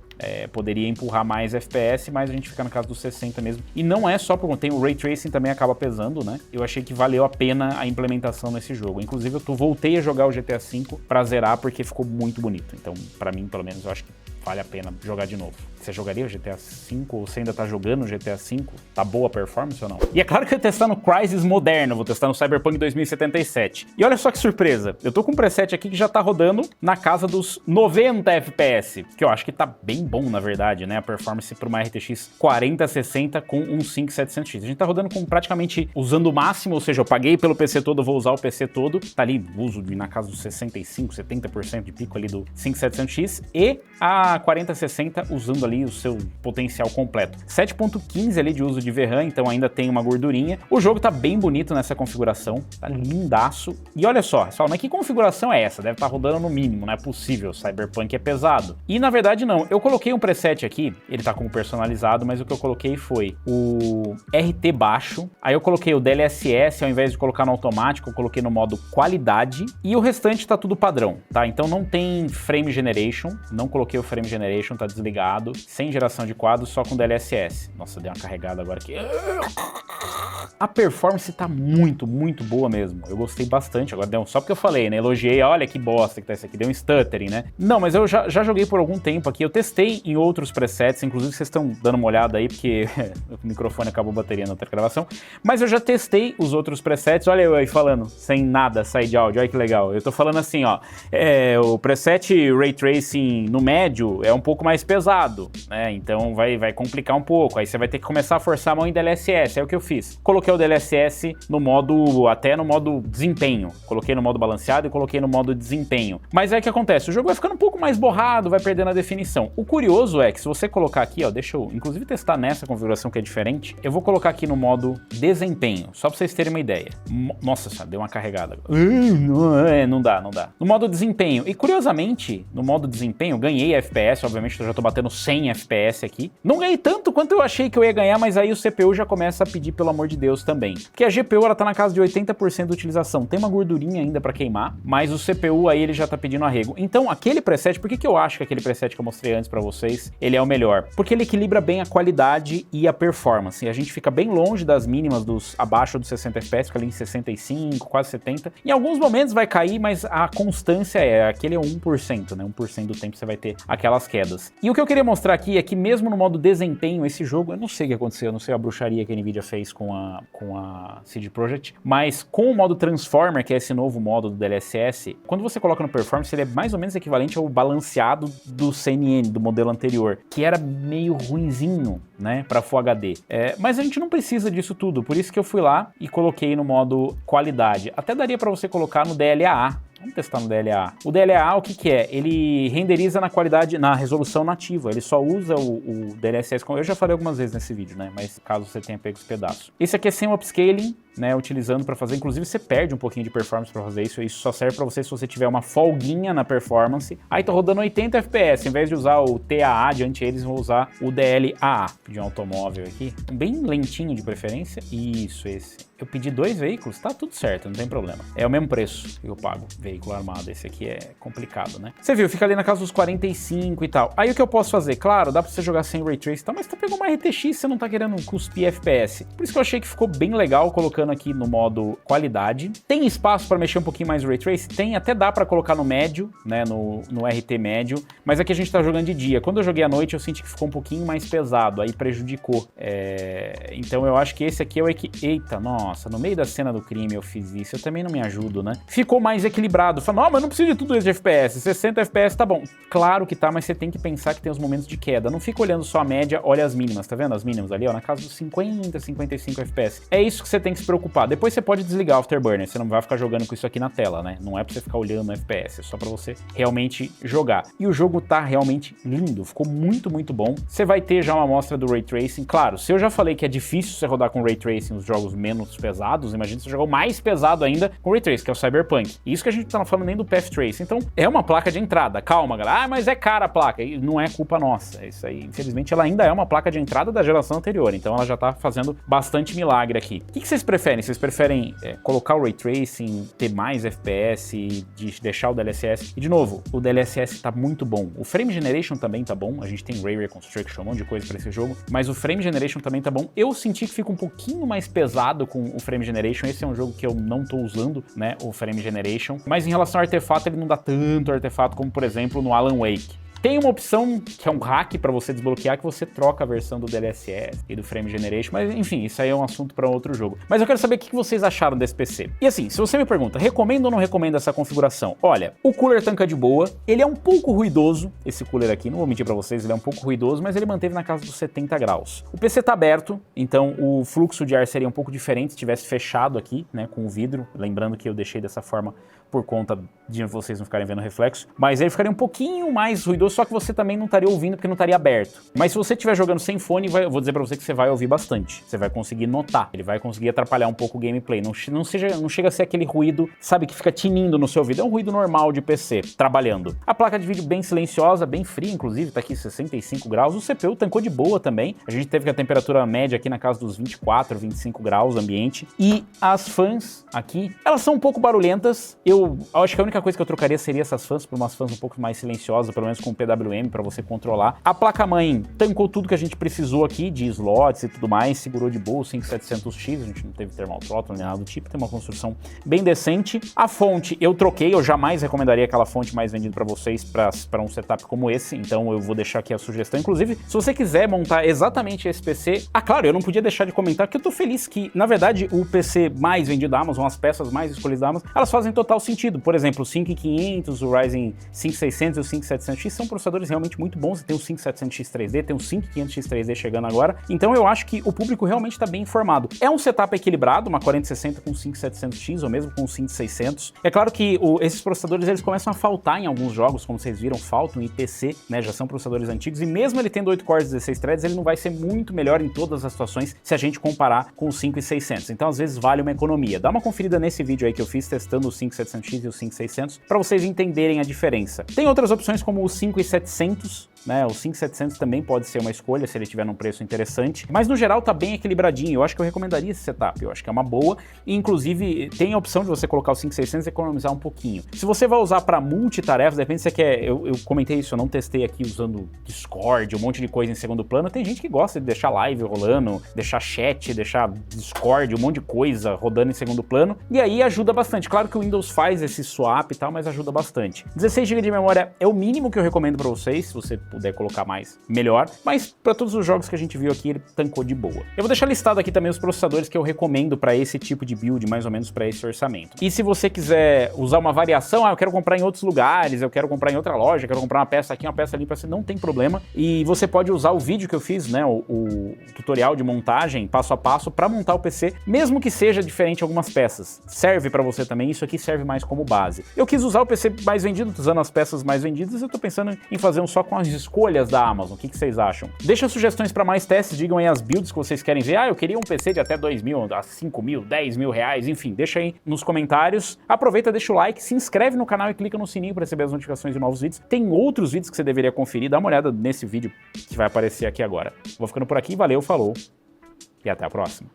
Poderia empurrar mais FPS, mas a gente fica na casa dos 60 mesmo. E não é só porque tem o Ray Tracing também acaba pesando, né? Eu achei que valeu a pena a implementação nesse jogo. Inclusive, eu voltei a jogar o GTA V pra zerar porque ficou muito bonito. Então, pra mim, pelo menos, eu acho que vale a pena jogar de novo. Você jogaria o GTA V ou você ainda tá jogando o GTA V? Tá boa a performance ou não? E é claro que eu vou testar no Crysis moderno, vou testar no Cyberpunk 2077. E olha só que surpresa, eu tô com um preset aqui que já tá rodando na casa dos 90 FPS, que eu acho que tá bem bom, na verdade, né? A performance para uma RTX 4060 com um 5700X. A gente tá rodando com praticamente usando o máximo, ou seja, eu paguei pelo PC todo, eu vou usar o PC todo. Tá ali, uso na casa dos 65, 70% de pico ali do 5700X e a 4060 usando ali o seu potencial completo. 7.15 ali de uso de VRAM, então ainda tem uma gordurinha. O jogo tá bem bonito nessa configuração, tá lindaço. E olha só, pessoal, mas que configuração é essa? Deve estar rodando no mínimo, não é possível, Cyberpunk é pesado. E na verdade não, eu coloquei um preset aqui, ele tá como personalizado, mas o que eu coloquei foi o RT baixo, aí eu coloquei o DLSS, ao invés de colocar no automático, eu coloquei no modo qualidade, e o restante tá tudo padrão, tá? Então não tem frame generation, não coloquei o frame generation, tá desligado, sem geração de quadros, só com DLSS. Nossa, deu uma carregada agora aqui. A performance tá muito, muito boa mesmo. Eu gostei bastante. Agora deu só porque eu falei, né? Elogiei, olha que bosta que tá isso aqui. Deu um stuttering, né? Não, mas eu já joguei por algum tempo aqui. Eu testei em outros presets. Inclusive, vocês estão dando uma olhada aí, porque o microfone acabou a bateria na outra gravação. Mas eu já testei os outros presets. Olha eu aí falando, sem nada sair de áudio. Olha que legal. Eu tô falando assim, ó. O preset Ray Tracing no médio tudo é um pouco mais pesado, né? Então vai complicar um pouco. Aí você vai ter que começar a forçar a mão em DLSS. É o que eu fiz. Coloquei o DLSS até no modo desempenho. Coloquei no modo balanceado e coloquei no modo desempenho. Mas aí o que acontece? O jogo vai ficando um pouco mais borrado, vai perdendo a definição. O curioso é que se você colocar aqui, ó, deixa eu inclusive testar nessa configuração que é diferente. Eu vou colocar aqui no modo desempenho, só pra vocês terem uma ideia. Nossa senhora, deu uma carregada. Não dá. No modo desempenho. E curiosamente, no modo desempenho, ganhei FPS, obviamente eu já tô batendo 100 FPS aqui. Não ganhei tanto quanto eu achei que eu ia ganhar, mas aí o CPU já começa a pedir, pelo amor de Deus, também. Porque a GPU, ela tá na casa de 80% de utilização. Tem uma gordurinha ainda pra queimar, mas o CPU aí ele já tá pedindo arrego. Então, aquele preset, por que eu acho que aquele preset que eu mostrei antes pra vocês, ele é o melhor? Porque ele equilibra bem a qualidade e a performance. E a gente fica bem longe das mínimas, abaixo dos 60 FPS, fica ali em 65, quase 70. Em alguns momentos vai cair, mas a constância aquele é 1%, né? 1% do tempo você vai ter aquelas quedas. E o que eu queria mostrar aqui é que mesmo no modo desempenho, esse jogo, eu não sei o que aconteceu, eu não sei a bruxaria que a Nvidia fez com a CD Projekt, mas com o modo Transformer, que é esse novo modo do DLSS, quando você coloca no Performance, ele é mais ou menos equivalente ao balanceado do CNN, do modelo anterior, que era meio ruinzinho, né, para Full HD. Mas a gente não precisa disso tudo, por isso que eu fui lá e coloquei no modo qualidade. Até daria para você colocar no DLAA. Vamos testar no DLAA. O DLAA, o que é? Ele renderiza na qualidade, na resolução nativa. Ele só usa o DLSS, como eu já falei algumas vezes nesse vídeo, né? Mas caso você tenha pego os pedaços. Esse aqui é sem o upscaling, né? Utilizando para fazer. Inclusive você perde um pouquinho de performance para fazer isso. Isso só serve para você se você tiver uma folguinha na performance. Aí tá rodando 80 FPS. Em vez de usar o TAA diante eles, vou usar o DLAA. Pedir um automóvel aqui. Bem lentinho de preferência. Isso, esse. Eu pedi 2 veículos, tá tudo certo, não tem problema. É o mesmo preço que eu pago, veículo armado. Esse aqui é complicado, né? Você viu, fica ali na casa dos 45 e tal. Aí o que eu posso fazer? Claro, dá pra você jogar sem Ray Trace e tal, mas você pegou uma RTX, você não tá querendo cuspir FPS. Por isso que eu achei que ficou bem legal colocando aqui no modo qualidade. Tem espaço pra mexer um pouquinho mais no Ray Trace? Tem, até dá pra colocar no médio, né, no RT médio, mas aqui a gente tá jogando de dia. Quando eu joguei à noite, eu senti que ficou um pouquinho mais pesado, aí prejudicou. Então eu acho que esse aqui é o Eita, nossa, no meio da cena do crime eu fiz isso, eu também não me ajudo, né? Ficou mais equilibrado. Falando, mas não precisa de tudo isso de FPS, 60 FPS tá bom. Claro que tá, mas você tem que pensar que tem os momentos de queda. Não fica olhando só a média, olha as mínimas, tá vendo? As mínimas ali, ó, na casa dos 50, 55 FPS. É isso que você tem que se preocupar. Depois você pode desligar o Afterburner, você não vai ficar jogando com isso aqui na tela, né? Não é pra você ficar olhando o FPS, é só pra você realmente jogar. E o jogo tá realmente lindo, ficou muito, muito bom. Você vai ter já uma amostra do Ray Tracing. Claro, se eu já falei que é difícil você rodar com Ray Tracing os jogos menos pesados, imagina se você jogou mais pesado ainda com o Ray Trace, que é o Cyberpunk. Isso que a gente tá falando nem do Path Trace. Então, é uma placa de entrada. Calma, galera. Mas é cara a placa. E não é culpa nossa. Isso aí, infelizmente, ela ainda é uma placa de entrada da geração anterior. Então, ela já tá fazendo bastante milagre aqui. O que vocês preferem? Vocês preferem colocar o Ray Tracing, ter mais FPS, de deixar o DLSS? E, de novo, o DLSS tá muito bom. O Frame Generation também tá bom. A gente tem Ray Reconstruction, um monte de coisa pra esse jogo. Mas o Frame Generation também tá bom. Eu senti que fica um pouquinho mais pesado com o Frame Generation. Esse é um jogo que eu não tô usando, né, o Frame Generation, mas em relação ao artefato, ele não dá tanto artefato como, por exemplo, no Alan Wake. Tem uma opção que é um hack para você desbloquear, que você troca a versão do DLSS e do Frame Generation, mas enfim, isso aí é um assunto para outro jogo. Mas eu quero saber o que vocês acharam desse PC. E assim, se você me pergunta, recomendo ou não recomendo essa configuração? Olha, o cooler tanca de boa, ele é um pouco ruidoso, esse cooler aqui, não vou mentir para vocês, ele é um pouco ruidoso, mas ele manteve na casa dos 70 graus. O PC tá aberto, então o fluxo de ar seria um pouco diferente se tivesse fechado aqui, né, com o vidro, lembrando que eu deixei dessa forma por conta de vocês não ficarem vendo reflexo, mas ele ficaria um pouquinho mais ruidoso, só que você também não estaria ouvindo porque não estaria aberto. Mas se você estiver jogando sem fone, eu vou dizer pra você que você vai ouvir bastante, você vai conseguir notar, ele vai conseguir atrapalhar um pouco o gameplay, não chega a ser aquele ruído, sabe, que fica tinindo no seu ouvido, é um ruído normal de PC, trabalhando. A placa de vídeo bem silenciosa, bem fria, inclusive, tá aqui 65 graus, o CPU tancou de boa também, a gente teve que a temperatura média aqui na casa dos 24, 25 graus ambiente, e as fãs aqui, elas são um pouco barulhentas, eu acho que a única coisa que eu trocaria seria essas fãs por umas fãs um pouco mais silenciosas, pelo menos com PWM para você controlar. A placa-mãe tancou tudo que a gente precisou aqui, de slots e tudo mais, segurou de boa o 5700X, a gente não teve thermal throttle nem nada do tipo, tem uma construção bem decente. A fonte eu troquei, eu jamais recomendaria aquela fonte mais vendida para vocês para um setup como esse, então eu vou deixar aqui a sugestão. Inclusive, se você quiser montar exatamente esse PC, claro, eu não podia deixar de comentar que eu tô feliz que, na verdade, o PC mais vendido da Amazon, as peças mais escolhidas da Amazon, elas fazem total sentido sentido. Por exemplo, o 5500, o Ryzen 5600 e o 5700X são processadores realmente muito bons. Você tem o 5700X 3D, tem o 5500X 3D chegando agora. Então eu acho que o público realmente está bem informado. É um setup equilibrado, uma 4060 com 5700X ou mesmo com 5600. É claro que esses processadores eles começam a faltar em alguns jogos, como vocês viram, faltam em PC, né? Já são processadores antigos e mesmo ele tendo 8 cores e 16 threads, ele não vai ser muito melhor em todas as situações se a gente comparar com o 5600. Então às vezes vale uma economia. Dá uma conferida nesse vídeo aí que eu fiz testando o 5700X e o 5600 para vocês entenderem a diferença. Tem outras opções como o 5700, né? O 5700 também pode ser uma escolha se ele tiver num preço interessante, mas no geral tá bem equilibradinho. Eu acho que eu recomendaria esse setup, eu acho que é uma boa e inclusive tem a opção de você colocar o 5600 e economizar um pouquinho. Se você vai usar para multitarefas, depende se você quer, eu comentei isso, eu não testei aqui usando Discord, um monte de coisa em segundo plano, tem gente que gosta de deixar live rolando, deixar chat, deixar Discord, um monte de coisa rodando em segundo plano, e aí ajuda bastante. Claro que o Windows faz esse swap e tal, mas ajuda bastante. 16 GB de memória é o mínimo que eu recomendo para vocês, se você puder colocar mais, melhor, mas para todos os jogos que a gente viu aqui, ele tancou de boa. Eu vou deixar listado aqui também os processadores que eu recomendo para esse tipo de build, mais ou menos para esse orçamento. E se você quiser usar uma variação, eu quero comprar em outros lugares, eu quero comprar em outra loja, eu quero comprar uma peça aqui, uma peça ali, você não tem problema. E você pode usar o vídeo que eu fiz, né, o tutorial de montagem, passo a passo, para montar o PC, mesmo que seja diferente algumas peças. Serve para você também, isso aqui serve mais como base. Eu quis usar o PC mais vendido, usando as peças mais vendidas, eu tô pensando em fazer um só com as escolhas da Amazon. O que vocês acham? Deixa sugestões para mais testes, digam aí as builds que vocês querem ver. Eu queria um PC de até 2 mil, 5 mil, 10 mil reais, enfim, deixa aí nos comentários. Aproveita, deixa o like, se inscreve no canal e clica no sininho para receber as notificações de novos vídeos. Tem outros vídeos que você deveria conferir, dá uma olhada nesse vídeo que vai aparecer aqui agora. Vou ficando por aqui, valeu, falou e até a próxima.